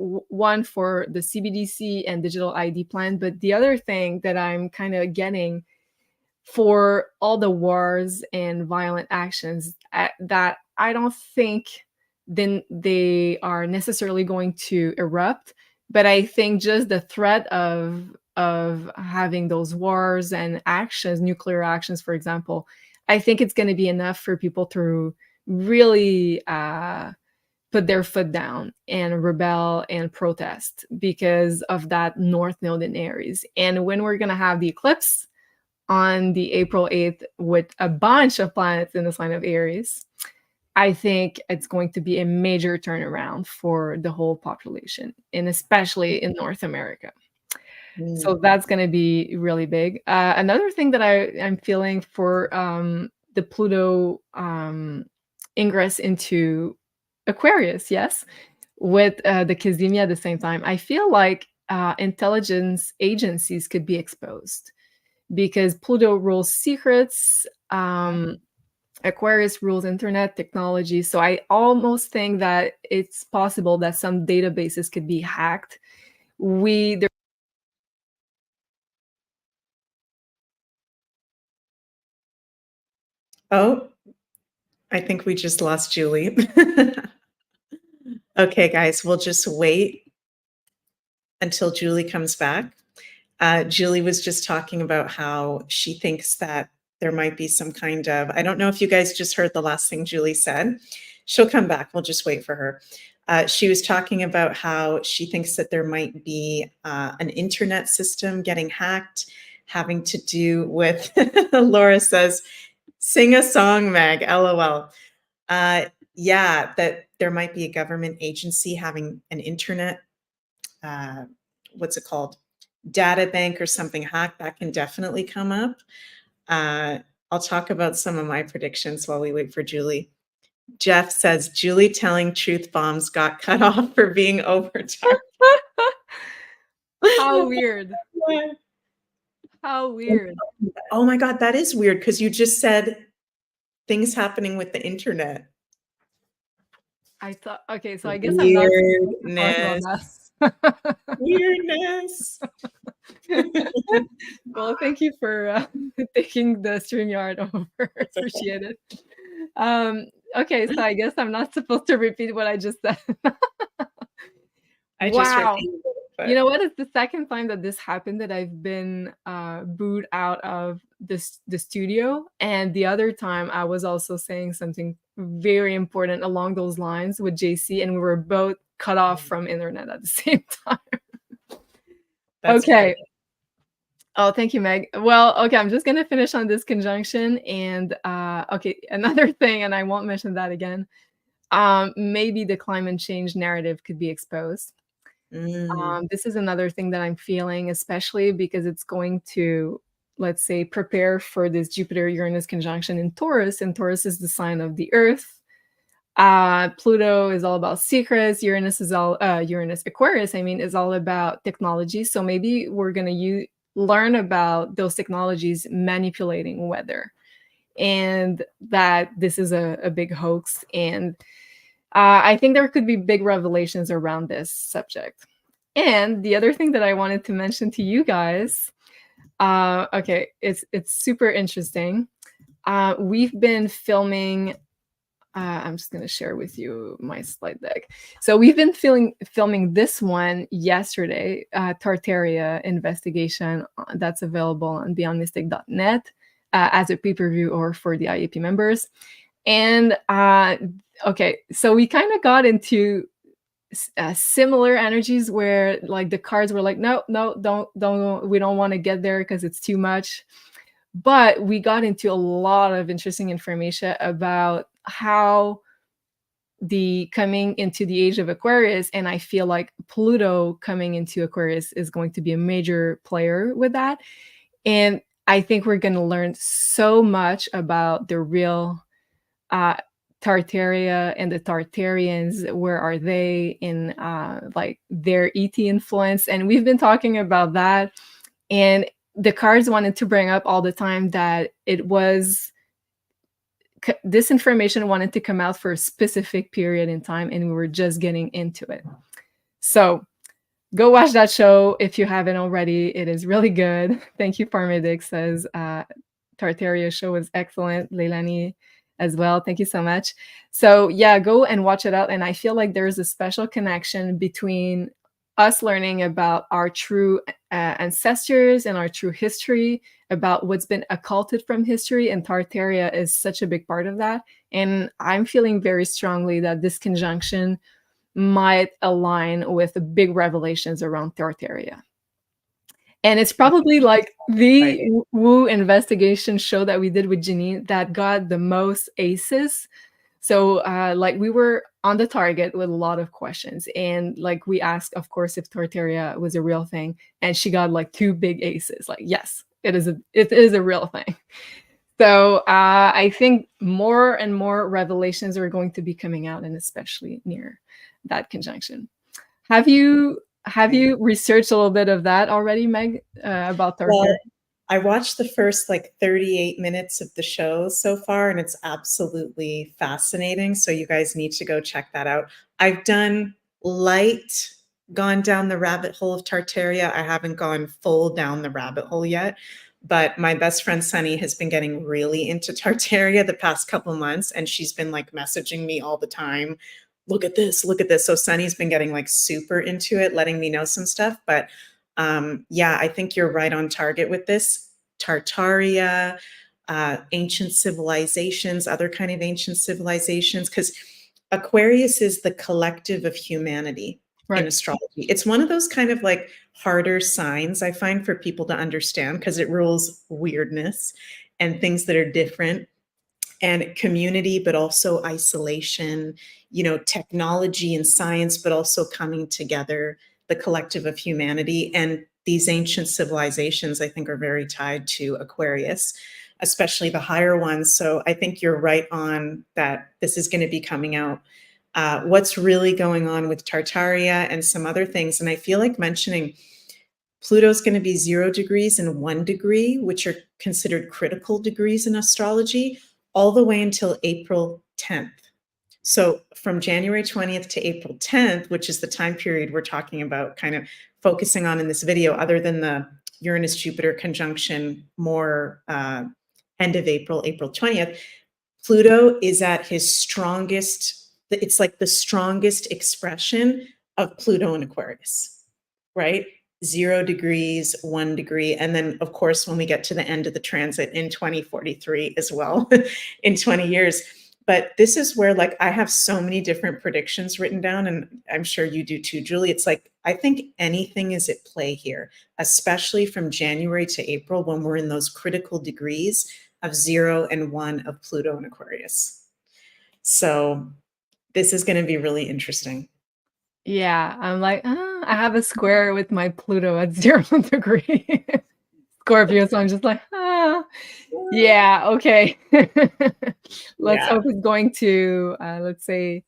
for the CBDC and digital ID plan, but the other thing that I'm kind of getting for all the wars and violent actions that I don't think then they are necessarily going to erupt, but I think just the threat of having those wars and actions, nuclear actions, for example, I think it's going to be enough for people to really put their foot down and rebel and protest because of that North Node in Aries. And when we're going to have the eclipse, on the April 8th with a bunch of planets in the sign of Aries, I think it's going to be a major turnaround for the whole population, and especially in North America. So that's going to be really big. Another thing that I'm feeling for the Pluto ingress into Aquarius, yes, with the Kazimia at the same time, I feel like intelligence agencies could be exposed because Pluto rules secrets. Aquarius rules internet technology. So I almost think that it's possible that some databases could be hacked. Oh, I think we just lost Julie. Okay, guys, we'll just wait until Julie comes back. Julie was just talking about how she thinks that there might be some kind of, I don't know if you guys just heard the last thing Julie said. She'll come back. We'll just wait for her. She was talking about how she thinks that there might be an internet system getting hacked, having to do with, Laura says, sing a song, Meg, LOL. Yeah, that there might be a government agency having an internet, what's it called? Data bank or something hacked. That can definitely come up. I'll talk about some of my predictions while we wait for Julie. Jeff says, Julie telling truth bombs got cut off for being overcharged. How weird. How weird. Oh my God, that is weird because you just said things happening with the internet. I thought, okay, so I guess I'm not supposed to talk about that. Weirdness. Well, thank you for taking the StreamYard over. Appreciate it. Okay, so I guess I'm not supposed to repeat what I just said. Wow. You know what? It's the second time that this happened that I've been booed out of the studio. And the other time I was also saying something very important along those lines with JC, and we were both cut off from internet at the same time. Okay. Oh, thank you, Meg. Well, okay, I'm just gonna finish on this conjunction, and okay, another thing, and I won't mention that again. Maybe the climate change narrative could be exposed. This is another thing that I'm feeling, especially because it's going to, let's say, prepare for this Jupiter-Uranus conjunction in Taurus, and Taurus is the sign of the Earth. Pluto is all about secrets. Uranus is all Aquarius, I mean, is all about technology. So maybe we're gonna learn about those technologies manipulating weather, and that this is a big hoax. And I think there could be big revelations around this subject. And the other thing that I wanted to mention to you guys, okay, it's super interesting. We've been filming. I'm just going to share with you my slide deck. So we've been filming this one yesterday, Tartaria investigation. That's available on beyondmystic.net as a pay-per-view or for the IAP members. And okay, so we kind of got into similar energies where like the cards were like, no, don't, we don't want to get there because it's too much. But we got into a lot of interesting information about how the coming into the age of Aquarius, and I feel like Pluto coming into Aquarius is going to be a major player with that. And I think we're going to learn so much about the real Tartaria and the Tartarians. Where are they in like their ET influence? And we've been talking about that. And the cards wanted to bring up all the time that it was this information wanted to come out for a specific period in time, and we were just getting into it. So go watch that show if you haven't already. It is really good. Thank you, Parmedic says Tartaria show was excellent. Leilani as well. Thank you so much. So yeah, go and watch it out. And I feel like there's a special connection between us learning about our true ancestors and our true history, about what's been occulted from history, and Tartaria is such a big part of that. And I'm feeling very strongly that this conjunction might align with the big revelations around Tartaria. And it's probably like the woo investigation show that we did with Janine that got the most aces. So like we were on the target with a lot of questions, and like we asked, of course, if Tartaria was a real thing, and she got like 2 big aces. Like, yes, it is a real thing. So I think more and more revelations are going to be coming out, and especially near that conjunction. Have you researched a little bit of that already, Meg, about Tartaria? Well, I watched the first like 38 minutes of the show so far, and it's absolutely fascinating. So you guys need to go check that out. I've done gone down the rabbit hole of Tartaria. I haven't gone full down the rabbit hole yet, but my best friend Sunny has been getting really into Tartaria the past couple months, and she's been like messaging me all the time. Look at this, look at this. So Sunny's been getting like super into it, letting me know some stuff. But yeah, I think you're right on target with this. Tartaria, ancient civilizations, other kind of ancient civilizations, because Aquarius is the collective of humanity in astrology. It's one of those kind of like harder signs I find for people to understand because it rules weirdness and things that are different and community, but also isolation, you know, technology and science, but also coming together, the collective of humanity. And these ancient civilizations, I think, are very tied to Aquarius, especially the higher ones. So I think you're right on that this is going to be coming out. What's really going on with Tartaria and some other things. And I feel like mentioning Pluto's going to be 0 degrees and 1 degree, which are considered critical degrees in astrology, all the way until April 10th. So from January 20th to April 10th, which is the time period we're talking about kind of focusing on in this video, other than the Uranus-Jupiter conjunction more end of April, April 20th, Pluto is at his strongest. It's like the strongest expression of Pluto in Aquarius, right? 0 degrees, 1 degree. And then, of course, when we get to the end of the transit in 2043 as well, in 20 years. But this is where, like, I have so many different predictions written down, and I'm sure you do too, Julie. It's like, I think anything is at play here, especially from January to April when we're in those critical degrees of 0 and 1 of Pluto and Aquarius. So this is going to be really interesting. Yeah, I'm like, I have a square with my Pluto at 0 degree. Scorpio, so I'm just like, yeah, okay. Let's hope it's going to, let's say,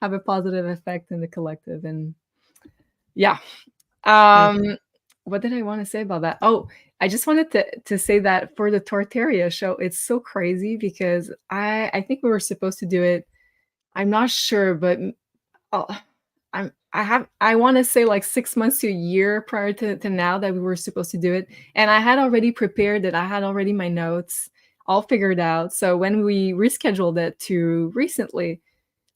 have a positive effect in the collective. And yeah. What did I want to say about that? Oh, I just wanted to say that for the Tartaria show, it's so crazy because I think we were supposed to do it. I'm not sure, but I want to say like 6 months to a year prior to now that we were supposed to do it. And I had already prepared it. I had already my notes all figured out. So when we rescheduled it to recently,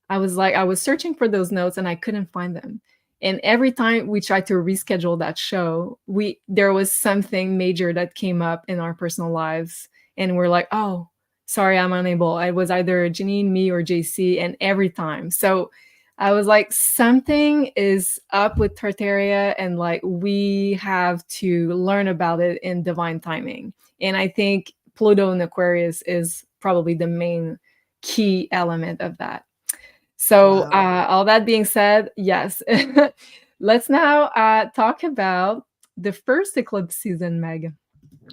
I was searching for those notes and I couldn't find them. And every time we tried to reschedule that show, there was something major that came up in our personal lives. And we're like, oh, sorry, I'm unable. It was either Janine, me, or JC, and every time. So I was like, something is up with Tartaria, and like we have to learn about it in divine timing. And I think Pluto in Aquarius is probably the main key element of that. So all that being said, yes, let's now talk about the first eclipse season, Meg.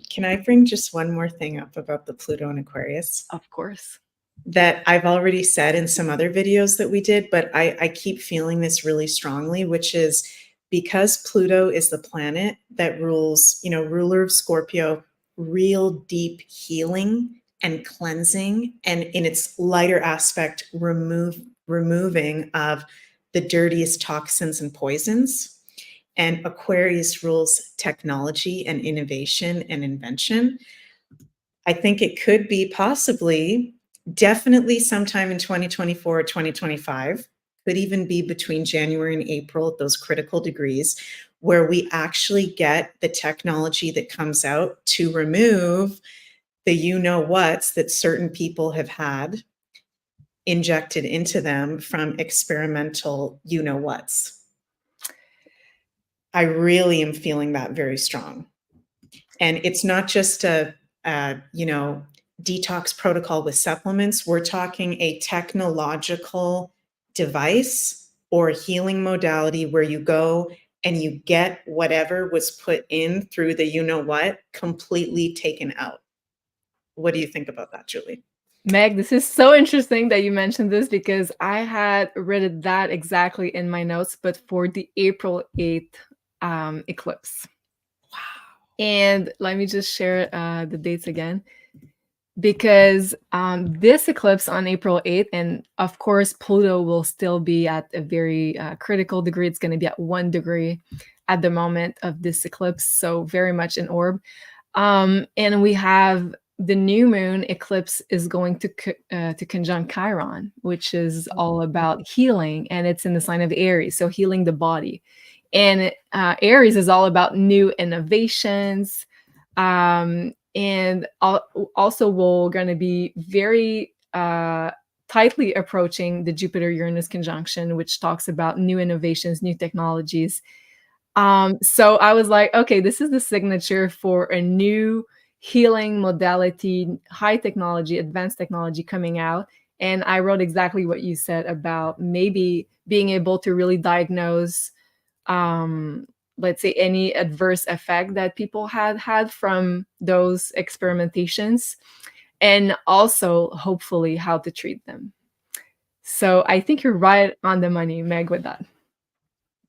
Can I bring just one more thing up about the Pluto in Aquarius? Of course. That I've already said in some other videos that we did, but I keep feeling this really strongly, which is because Pluto is the planet that rules, you know, ruler of Scorpio, real deep healing and cleansing, and in its lighter aspect, removing of the dirtiest toxins and poisons. And Aquarius rules technology and innovation and invention. I think it could be possibly, definitely sometime in 2024 or 2025, could even be between January and April at those critical degrees, where we actually get the technology that comes out to remove the you-know-whats that certain people have had injected into them from experimental you-know-whats. I really am feeling that very strong. And it's not just a detox protocol with supplements. We're talking a technological device or a healing modality where you go and you get whatever was put in through the you-know-what completely taken out. What do you think about that, Julie? Meg, this is so interesting that you mentioned this because I had read that exactly in my notes, but for the April 8th eclipse. Wow. And let me just share the dates again. Because this eclipse on April 8th, and of course, Pluto will still be at a very critical degree. It's going to be at 1 degree at the moment of this eclipse, so very much in orb. And we have the new moon eclipse is going to conjunct Chiron, which is all about healing, and it's in the sign of Aries, so healing the body. And Aries is all about new innovations, and also we're going to be very tightly approaching the Jupiter-Uranus conjunction, which talks about new innovations, new technologies. So I was like, okay, this is the signature for a new healing modality, high technology, advanced technology coming out. And I wrote exactly what you said about maybe being able to really diagnose, let's say, any adverse effect that people had from those experimentations, and also hopefully how to treat them. So I think you're right on the money, Meg, with that.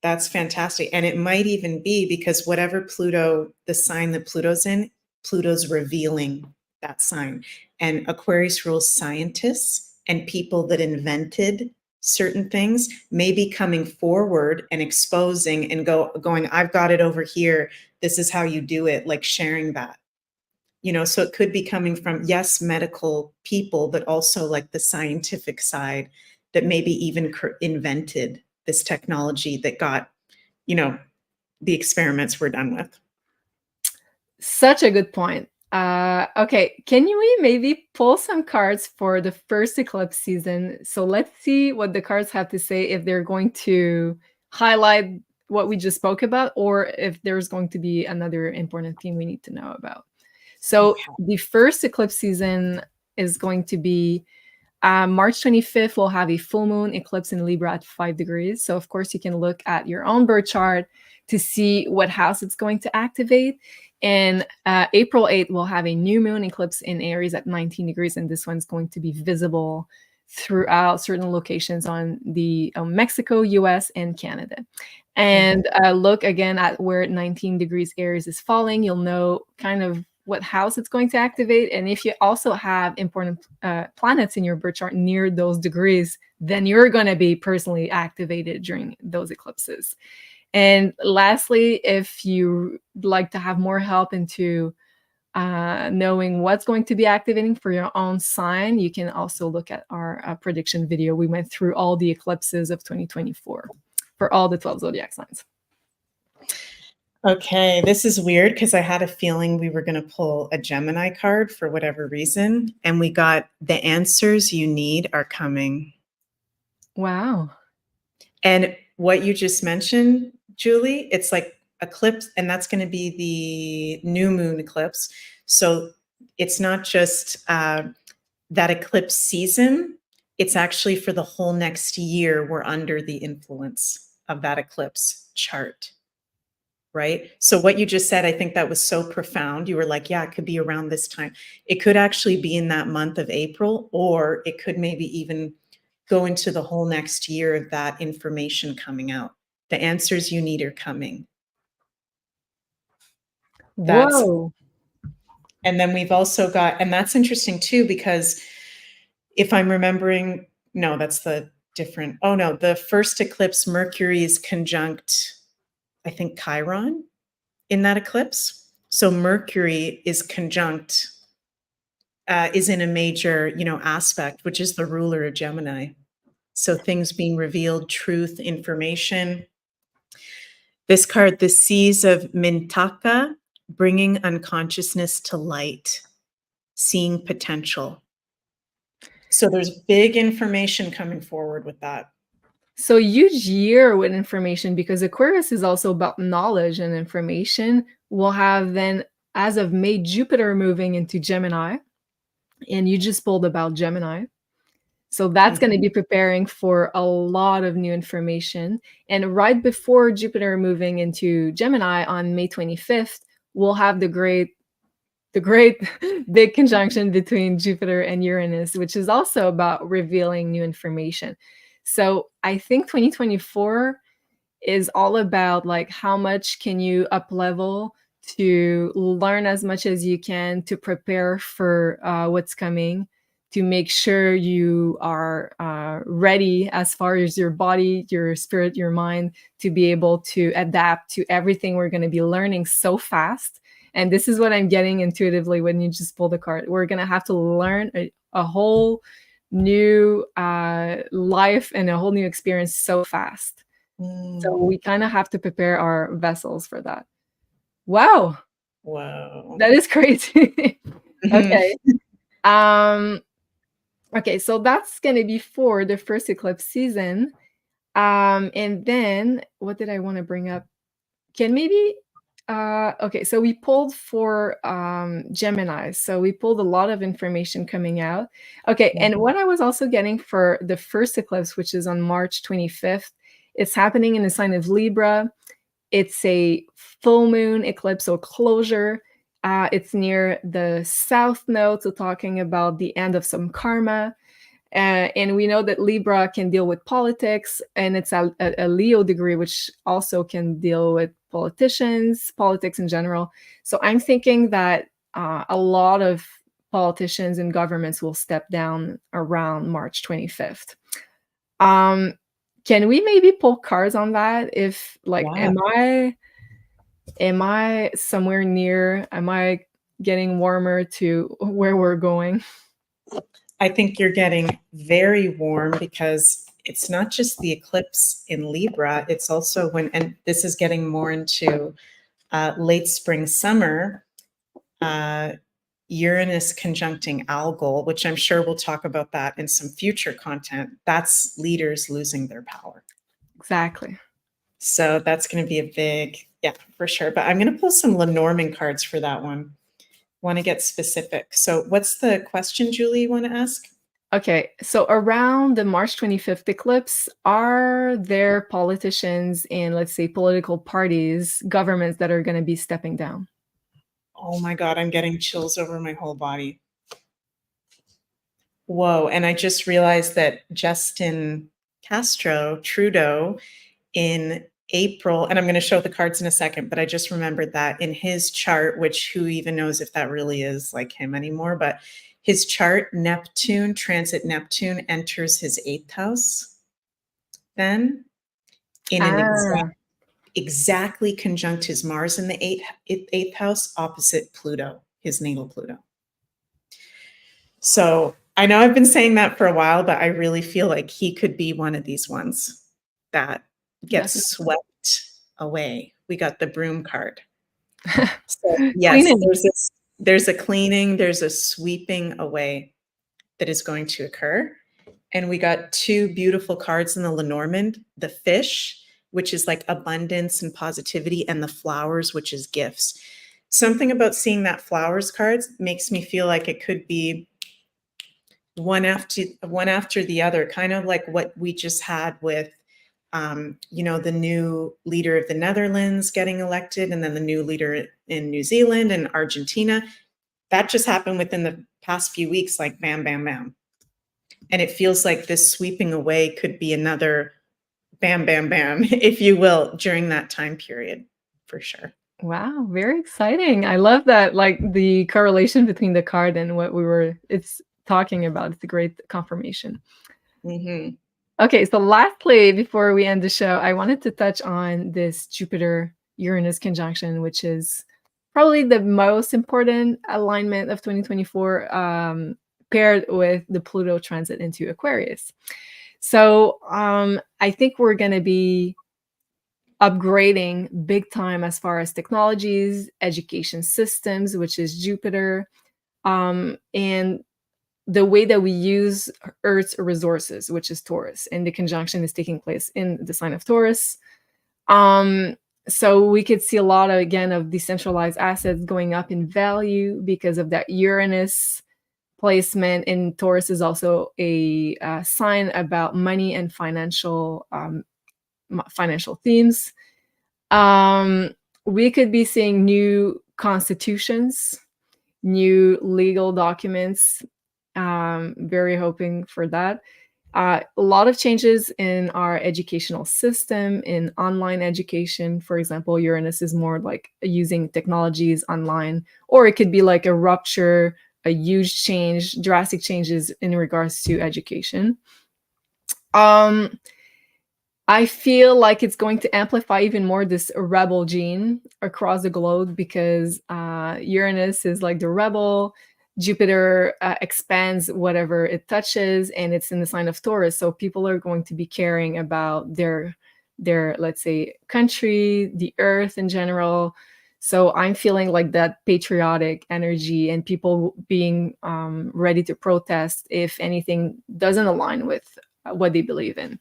That's fantastic. And it might even be because whatever Pluto, the sign that Pluto's in, Pluto's revealing that sign. And Aquarius rules scientists and people that invented certain things may be coming forward and exposing and going, I've got it over here. This is how you do it, like sharing that. So it could be coming from, yes, medical people, but also like the scientific side that maybe even invented this technology that got, the experiments were done with. Such a good point. Okay, can we maybe pull some cards for the first eclipse season? So let's see what the cards have to say, if they're going to highlight what we just spoke about, or if there's going to be another important theme we need to know about. So Okay. the first eclipse season is going to be March 25th. We'll have a full moon eclipse in Libra at 5 degrees. So of course you can look at your own birth chart to see what house it's going to activate. And April 8th, we'll have a new moon eclipse in Aries at 19 degrees. And this one's going to be visible throughout certain locations on the Mexico, US, and Canada. And look again at where 19 degrees Aries is falling. You'll know kind of what house it's going to activate. And if you also have important planets in your birth chart near those degrees, then you're going to be personally activated during those eclipses. And lastly, if you like to have more help into knowing what's going to be activating for your own sign, you can also look at our prediction video. We went through all the eclipses of 2024 for all the 12 zodiac signs. Okay, this is weird because I had a feeling we were going to pull a Gemini card for whatever reason, and we got the answers you need are coming. Wow. And what you just mentioned, Julie, it's like eclipse, and that's going to be the new moon eclipse. So it's not just that eclipse season, it's actually for the whole next year. We're under the influence of that eclipse chart. Right? So what you just said, I think that was so profound. You were like, yeah, it could be around this time. It could actually be in that month of April, or it could maybe even go into the whole next year of that information coming out. The answers you need are coming. Whoa. And then we've also got, and that's interesting too, because if I'm remembering, no, that's the different, oh no, the first eclipse, Mercury is conjunct, I think, Chiron in that eclipse. So Mercury is conjunct, is in a major, aspect, which is the ruler of Gemini. So things being revealed, truth, information. This card, the Seas of Mintaka, bringing unconsciousness to light, seeing potential. So there's big information coming forward with that. So huge year with information, because Aquarius is also about knowledge and information. We'll have then as of May, Jupiter moving into Gemini, and you just pulled about Gemini. So that's going to be preparing for a lot of new information. And right before Jupiter moving into Gemini on May 25th, we'll have the great big conjunction between Jupiter and Uranus, which is also about revealing new information. So I think 2024 is all about like how much can you up level to learn as much as you can to prepare for what's coming, to make sure you are ready as far as your body, your spirit, your mind, to be able to adapt to everything we're going to be learning so fast. And this is what I'm getting intuitively when you just pull the card. We're going to have to learn a whole new life and a whole new experience so fast. So we kind of have to prepare our vessels for that. Wow. Wow. That is crazy. Okay. Okay, so that's going to be for the first eclipse season. And then what did I want to bring up? Can maybe okay, so we pulled for Gemini. So we pulled a lot of information coming out. Okay, and what I was also getting for the first eclipse, which is on March 25th, it's happening in the sign of Libra. It's a full moon eclipse or closure. It's near the south node, so talking about the end of some karma. And we know that Libra can deal with politics, and it's a Leo degree, which also can deal with politicians, politics in general. So I'm thinking that a lot of politicians and governments will step down around March 25th. Can we maybe pull cards on that? If like, am I somewhere near? Am I getting warmer to where we're going? I think you're getting very warm because it's not just the eclipse in Libra, it's also when, and this is getting more into late spring, summer, Uranus conjuncting Algol, which I'm sure we'll talk about that in some future content. That's leaders losing their power. Exactly. So that's going to be a big, yeah, for sure. But I'm going to pull some Lenormand cards for that one. Want to get specific. So what's the question, Julie, you want to ask? Okay, so around the March 25th eclipse, are there politicians in, let's say, political parties, governments that are going to be stepping down? Oh my God, I'm getting chills over my whole body. Whoa, and I just realized that Justin Trudeau, in April, and I'm going to show the cards in a second, but I just remembered that in his chart, which who even knows if that really is like him anymore, but his chart, transit Neptune enters his 8th house then in an exactly conjunct his Mars in the 8th house opposite Pluto, his natal Pluto. So I know I've been saying that for a while, but I really feel like he could be one of these ones that gets swept away. We got the broom card. So yes, there's a cleaning, there's a sweeping away that is going to occur. And we got two beautiful cards in the Lenormand, the fish, which is like abundance and positivity, and the flowers, which is gifts. Something about seeing that flowers cards makes me feel like it could be one after the other, kind of like what we just had with the new leader of the Netherlands getting elected, and then the new leader in New Zealand and Argentina. That just happened within the past few weeks, like bam, bam, bam. And it feels like this sweeping away could be another bam, bam, bam, if you will, during that time period, for sure. Wow, very exciting. I love that, like the correlation between the card and what it's talking about. It's a great confirmation. Mm-hmm. Okay, so lastly, before we end the show, I wanted to touch on this Jupiter-Uranus conjunction, which is probably the most important alignment of 2024, paired with the Pluto transit into Aquarius. So I think we're going to be upgrading big time as far as technologies, education systems, which is Jupiter, and the way that we use Earth's resources, which is Taurus, and the conjunction is taking place in the sign of Taurus. So we could see a lot of, again, of decentralized assets going up in value because of that Uranus placement. And Taurus is also a sign about money and financial themes. We could be seeing new constitutions, new legal documents. Very hoping for that. A lot of changes in our educational system, in online education. For example, Uranus is more like using technologies online, or it could be like a rupture, a huge change, drastic changes in regards to education. I feel like it's going to amplify even more this rebel gene across the globe because Uranus is like the rebel. Jupiter expands whatever it touches, and it's in the sign of Taurus. So people are going to be caring about their let's say, country, the earth in general. So I'm feeling like that patriotic energy and people being ready to protest if anything doesn't align with what they believe in.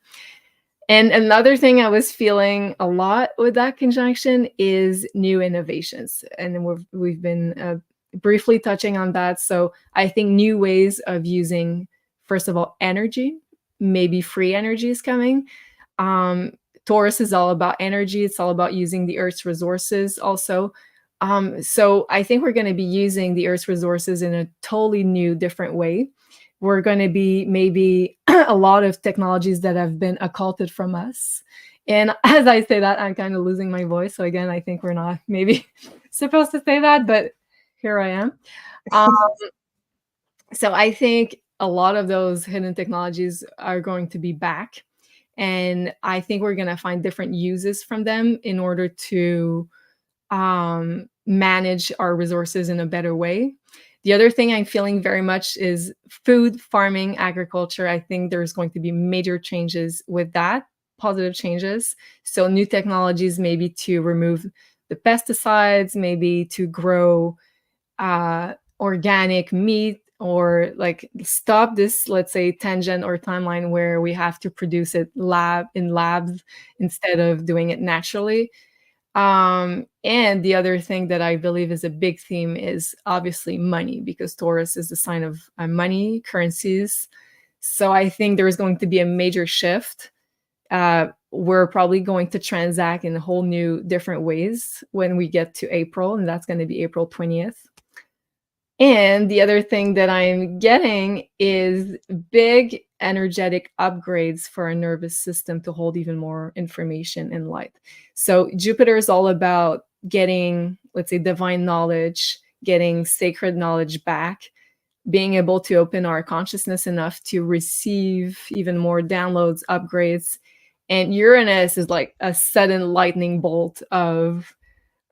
And another thing I was feeling a lot with that conjunction is new innovations. And we've been briefly touching on that. So I think new ways of using, first of all, energy, maybe free energy is coming. Taurus is all about energy. It's all about using the Earth's resources also. So I think we're going to be using the Earth's resources in a totally new, different way. We're going to be maybe a lot of technologies that have been occulted from us. And as I say that, I'm kind of losing my voice. So again, I think we're not maybe supposed to say that, but here I am. So I think a lot of those hidden technologies are going to be back. And I think we're going to find different uses from them in order to manage our resources in a better way. The other thing I'm feeling very much is food, farming, agriculture. I think there's going to be major changes with that, positive changes. So new technologies, maybe to remove the pesticides, maybe to grow organic meat, or like stop this, let's say, tangent or timeline where we have to produce it in labs instead of doing it naturally. And the other thing that I believe is a big theme is obviously money, because Taurus is the sign of money, currencies. So I think there is going to be a major shift. We're probably going to transact in a whole new, different ways when we get to April, and that's going to be April 20th. And the other thing that I'm getting is big energetic upgrades for our nervous system to hold even more information and light. So Jupiter is all about getting, let's say, divine knowledge, getting sacred knowledge back, being able to open our consciousness enough to receive even more downloads, upgrades. And Uranus is like a sudden lightning bolt of,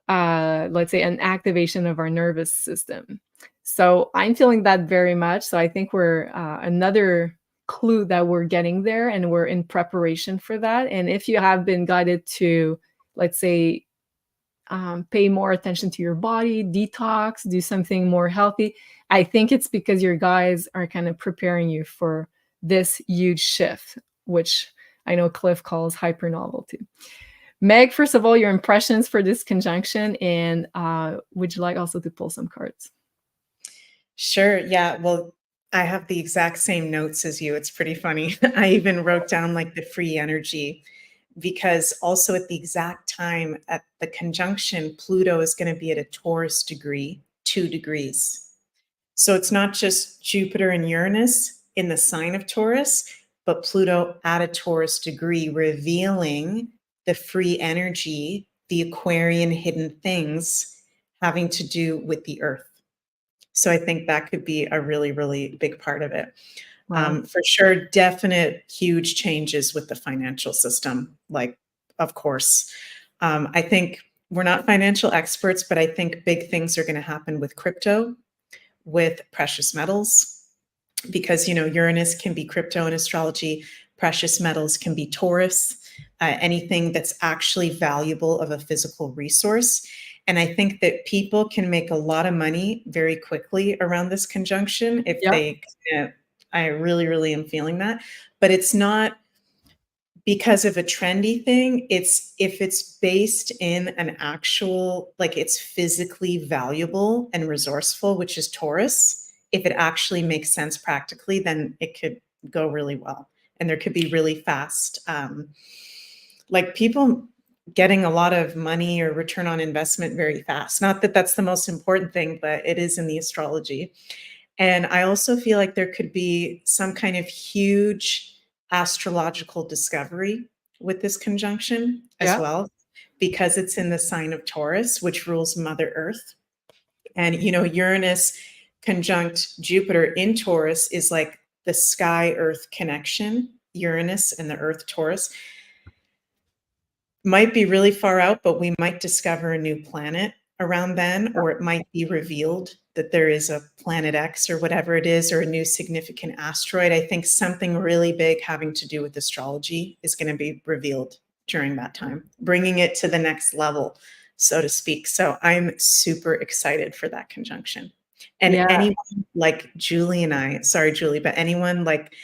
let's say, an activation of our nervous system. So I'm feeling that very much. So I think we're another clue that we're getting there, and we're in preparation for that. And if you have been guided to, let's say, pay more attention to your body, detox, do something more healthy, I think it's because your guides are kind of preparing you for this huge shift, which I know Cliff calls hyper novelty. Meg, first of all, your impressions for this conjunction, and would you like also to pull some cards? Sure. Yeah. Well, I have the exact same notes as you. It's pretty funny. I even wrote down like the free energy, because also at the exact time at the conjunction, Pluto is going to be at a Taurus degree, 2 degrees. So it's not just Jupiter and Uranus in the sign of Taurus, but Pluto at a Taurus degree, revealing the free energy, the Aquarian hidden things having to do with the earth. So I think that could be a really, really big part of it. Wow. For sure, definite huge changes with the financial system, like, of course. I think we're not financial experts, but I think big things are going to happen with crypto, with precious metals, because, you know, Uranus can be crypto in astrology, precious metals can be Taurus, anything that's actually valuable of a physical resource. And I think that people can make a lot of money very quickly around this conjunction if Yep. they, I really, really am feeling that. But it's not because of a trendy thing, if it's based in an actual, like it's physically valuable and resourceful, which is Taurus, if it actually makes sense practically, then it could go really well. And there could be really fast, like people getting a lot of money or return on investment very fast. Not that that's the most important thing, but it is in the astrology. And I also feel like there could be some kind of huge astrological discovery with this conjunction as Yeah. well, because it's in the sign of Taurus, which rules Mother Earth. And, you know, Uranus conjunct Jupiter in Taurus is like the sky Earth connection, Uranus and the Earth Taurus. Might be really far out, but we might discover a new planet around then, or it might be revealed that there is a planet X or whatever it is, or a new significant asteroid. I think something really big having to do with astrology is going to be revealed during that time, bringing it to the next level, so to speak. So I'm super excited for that conjunction. And Yeah. anyone like Julie and I, sorry, Julie, but anyone like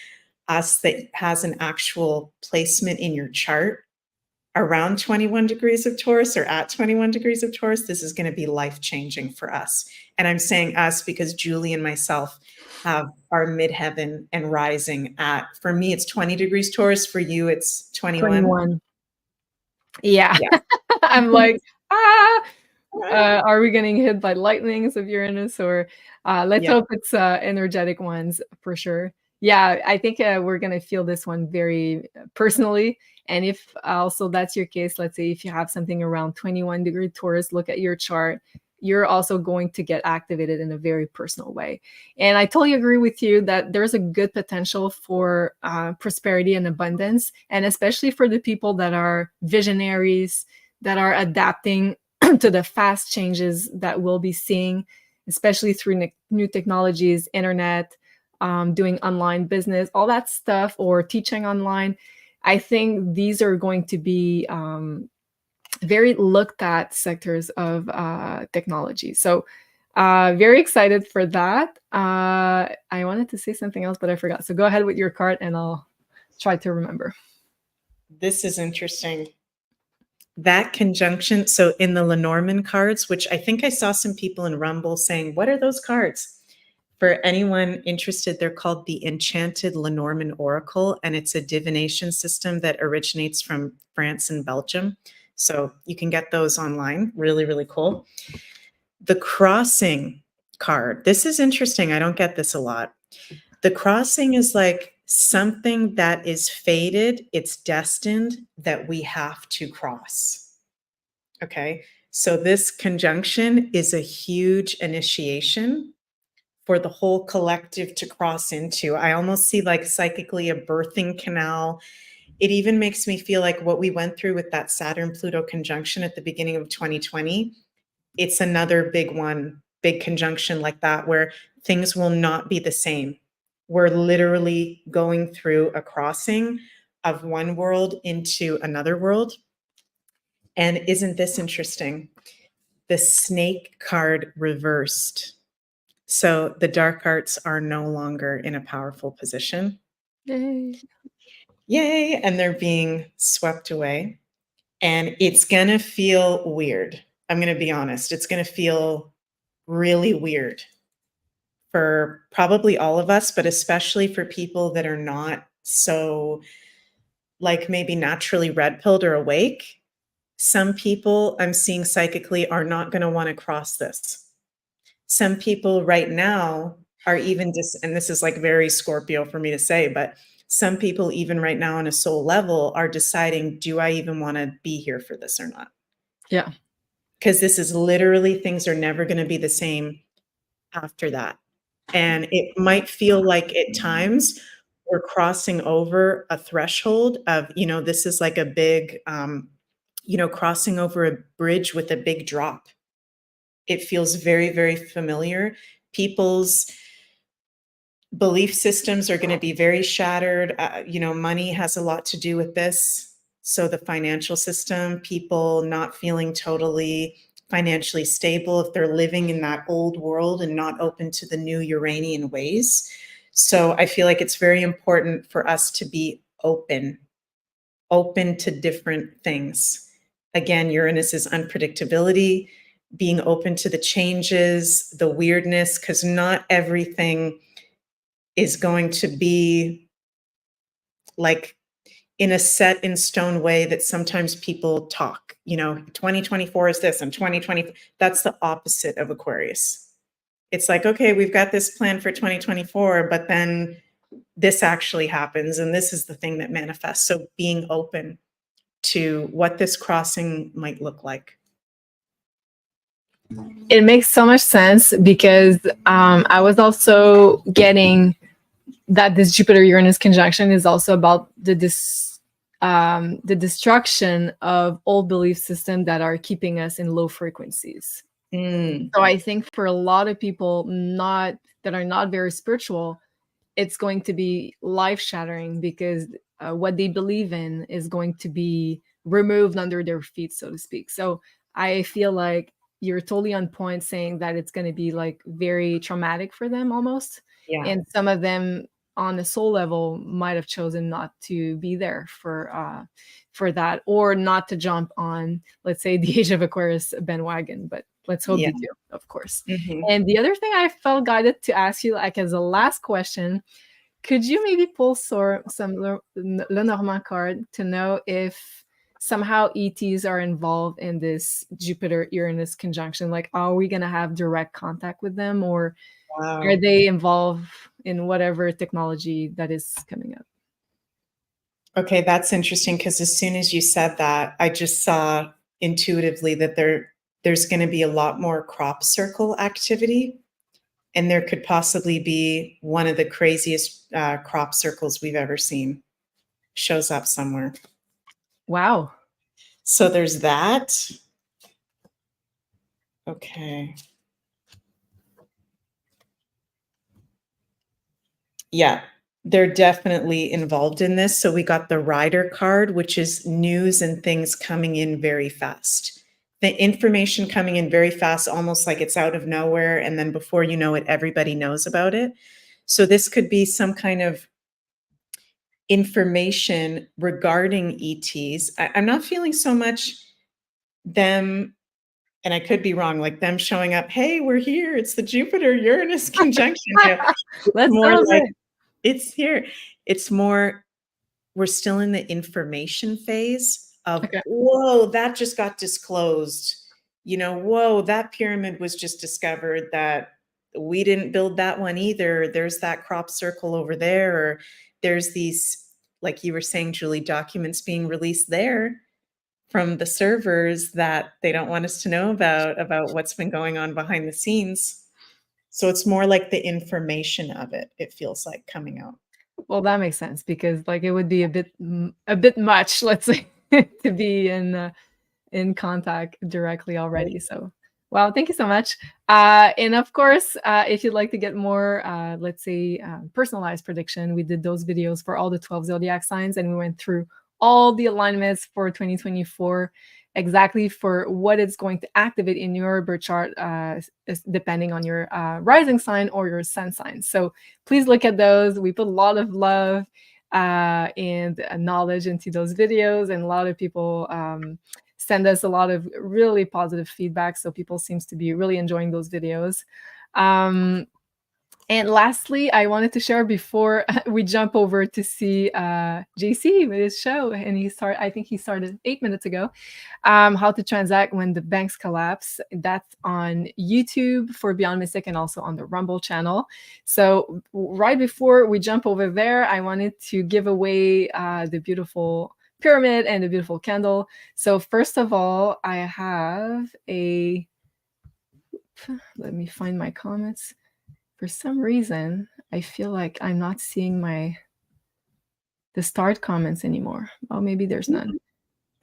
us that has an actual placement in your chart around 21 degrees of Taurus or at 21 degrees of Taurus, this is going to be life-changing for us. And I'm saying us because Julie and myself have our midheaven and rising at, for me, it's 20 degrees Taurus. For you, it's 21. 21. Yeah. Yeah. I'm like, are we getting hit by lightnings of Uranus, or let's Yeah. hope it's energetic ones for sure. Yeah, I think we're gonna feel this one very personally. And if also that's your case, let's say if you have something around 21 degree Taurus, look at your chart. You're also going to get activated in a very personal way. And I totally agree with you that there's a good potential for prosperity and abundance, and especially for the people that are visionaries, that are adapting to the fast changes that we'll be seeing, especially through new technologies, internet, doing online business, all that stuff, or teaching online. I think these are going to be very looked at sectors of technology. So very excited for that. I wanted to say something else, but I forgot. So go ahead with your card and I'll try to remember. This is interesting. That conjunction, so in the Lenormand cards, which I think I saw some people in Rumble saying, what are those cards? For anyone interested, they're called the Enchanted Lenormand Oracle, and it's a divination system that originates from France and Belgium. So you can get those online. Really, really cool. The Crossing card. This is interesting. I don't get this a lot. The Crossing is like something that is fated. It's destined that we have to cross. Okay. So this conjunction is a huge initiation for the whole collective to cross into. I almost see like psychically a birthing canal. It even makes me feel like what we went through with that Saturn-Pluto conjunction at the beginning of 2020, it's another big one, big conjunction like that, where things will not be the same. We're literally going through a crossing of one world into another world. And isn't this interesting? The Snake card reversed. So the dark arts are no longer in a powerful position. Yay. Yay. And they're being swept away. And it's going to feel weird. I'm going to be honest. It's going to feel really weird for probably all of us, but especially for people that are not so like maybe naturally red-pilled or awake. Some people I'm seeing psychically are not going to want to cross this. Some people right now are even and this is like very Scorpio for me to say, but some people even right now on a soul level are deciding, do I even want to be here for this or not? Yeah. Because this is literally, things are never going to be the same after that. And it might feel like at times we're crossing over a threshold of, you know, this is like a big, you know, crossing over a bridge with a big drop. It feels very, very familiar. People's belief systems are going to be very shattered. You know, money has a lot to do with this. So the financial system, people not feeling totally financially stable if they're living in that old world and not open to the new Uranian ways. So I feel like it's very important for us to be open open to different things. Again, Uranus is unpredictability, being open to the changes, the weirdness, because not everything is going to be like in a set in stone way that sometimes people talk. 2024 is this and 2020, that's the opposite of Aquarius. It's like, okay, we've got this plan for 2024, but then this actually happens, and this is the thing that manifests. So being open to what this crossing might look like. It makes so much sense because I was also getting that this Jupiter-Uranus conjunction is also about the destruction of old belief systems that are keeping us in low frequencies. So I think for a lot of people that are not very spiritual, it's going to be life-shattering because what they believe in is going to be removed under their feet, so to speak. So I feel like you're totally on point saying that it's going to be like very traumatic for them almost. Yeah. And some of them on a soul level might have chosen not to be there for that, or not to jump on, let's say, the Age of Aquarius bandwagon. But let's hope you do, of course. And the other thing I felt guided to ask you, like as a last question, could you maybe pull some Lenormand card to know if somehow ETs are involved in this Jupiter-Uranus conjunction? Like, are we going to have direct contact with them, or are they involved in whatever technology that is coming up? Okay, that's interesting, because as soon as you said that, I just saw intuitively that there's going to be a lot more crop circle activity, and there could possibly be one of the craziest crop circles we've ever seen shows up somewhere. Wow. So there's that. Okay. Yeah, they're definitely involved in this. So we got the Rider card, which is news and things coming in very fast. The information coming in very fast, almost like it's out of nowhere. And then before you know it, everybody knows about it. So this could be some kind of information regarding ETs. I'm not feeling so much them, and I could be wrong, like them showing up, hey, we're here. It's the Jupiter-Uranus conjunction. Let's more like it's here. It's more, we're still in the information phase of, whoa, that just got disclosed. Whoa, that pyramid was just discovered, that we didn't build that one either. There's that crop circle over there, or there's these, like you were saying, Julie, documents being released there from the servers that they don't want us to know about what's been going on behind the scenes. So it's more like the information of it, it feels like, coming out. Well, that makes sense, because like it would be a bit much, let's say, to be in contact directly already. So, wow, thank you so much. And of course, if you'd like to get more, let's say, personalized prediction, we did those videos for all the 12 zodiac signs, and we went through all the alignments for 2024, exactly for what it's going to activate in your birth chart, depending on your rising sign or your sun sign. So please look at those. We put a lot of love and knowledge into those videos, and a lot of people send us a lot of really positive feedback. So people seems to be really enjoying those videos. And lastly, I wanted to share before we jump over to see JC with his show, and I think he started 8 minutes ago, how to transact when the banks collapse. That's on YouTube for Beyond Mystic, and also on the Rumble channel. So right before we jump over there, I wanted to give away the beautiful pyramid and the beautiful candle. So first of all, I have let me find my comments. For some reason, I feel like I'm not seeing the start comments anymore. Oh, maybe there's none.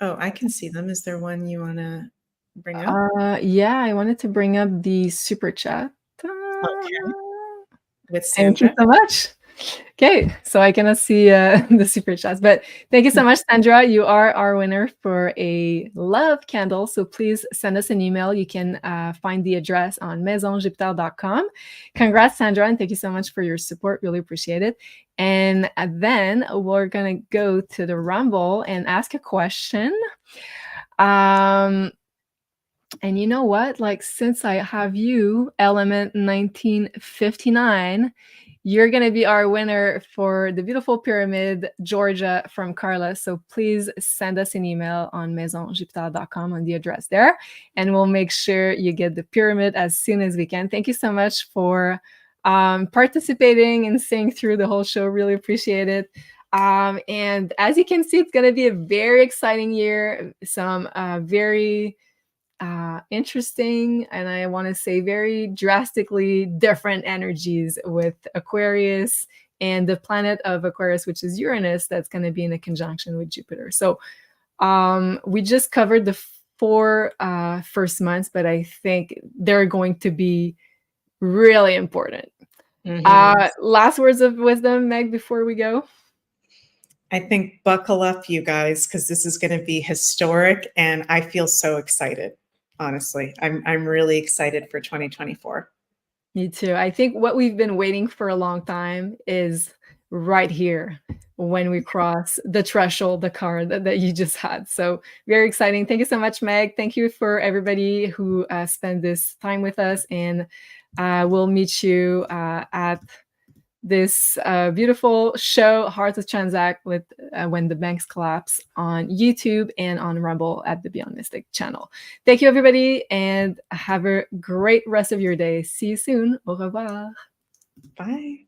Oh, I can see them. Is there one you want to bring up? Yeah, I wanted to bring up the super chat. Okay. With Thank Sandra. you so much. Okay, so I cannot see the super chats, but thank you so much, Sandra. You are our winner for a love candle. So please send us an email. You can find the address on maisonjupiter.com. Congrats, Sandra, and thank you so much for your support. Really appreciate it. And then we're gonna go to the Rumble and ask a question. And you know what? Like, since I have you, Element 1959, you're going to be our winner for the beautiful pyramid, Georgia, from Carla. So please send us an email on maisonjupiter.com on the address there, and we'll make sure you get the pyramid as soon as we can. Thank you so much for participating and staying through the whole show. Really appreciate it. And as you can see, it's going to be a very exciting year. Some very interesting, and I want to say very drastically different energies with Aquarius and the planet of Aquarius, which is Uranus, that's going to be in a conjunction with Jupiter. So we just covered the 4 first months, but I think they're going to be really important. Last words of wisdom, Meg, before we go? I think buckle up, you guys, because this is going to be historic, and I feel so excited. Honestly, I'm really excited for 2024. Me too. I think what we've been waiting for a long time is right here when we cross the threshold, the card that you just had. So very exciting. Thank you so much, Meg. Thank you for everybody who spent this time with us, and we'll meet you at this beautiful show, Hearts of Transact, with When the Banks Collapse, on YouTube and on Rumble at the Beyond Mystic channel. Thank you, everybody, and have a great rest of your day. See you soon. Au revoir. Bye.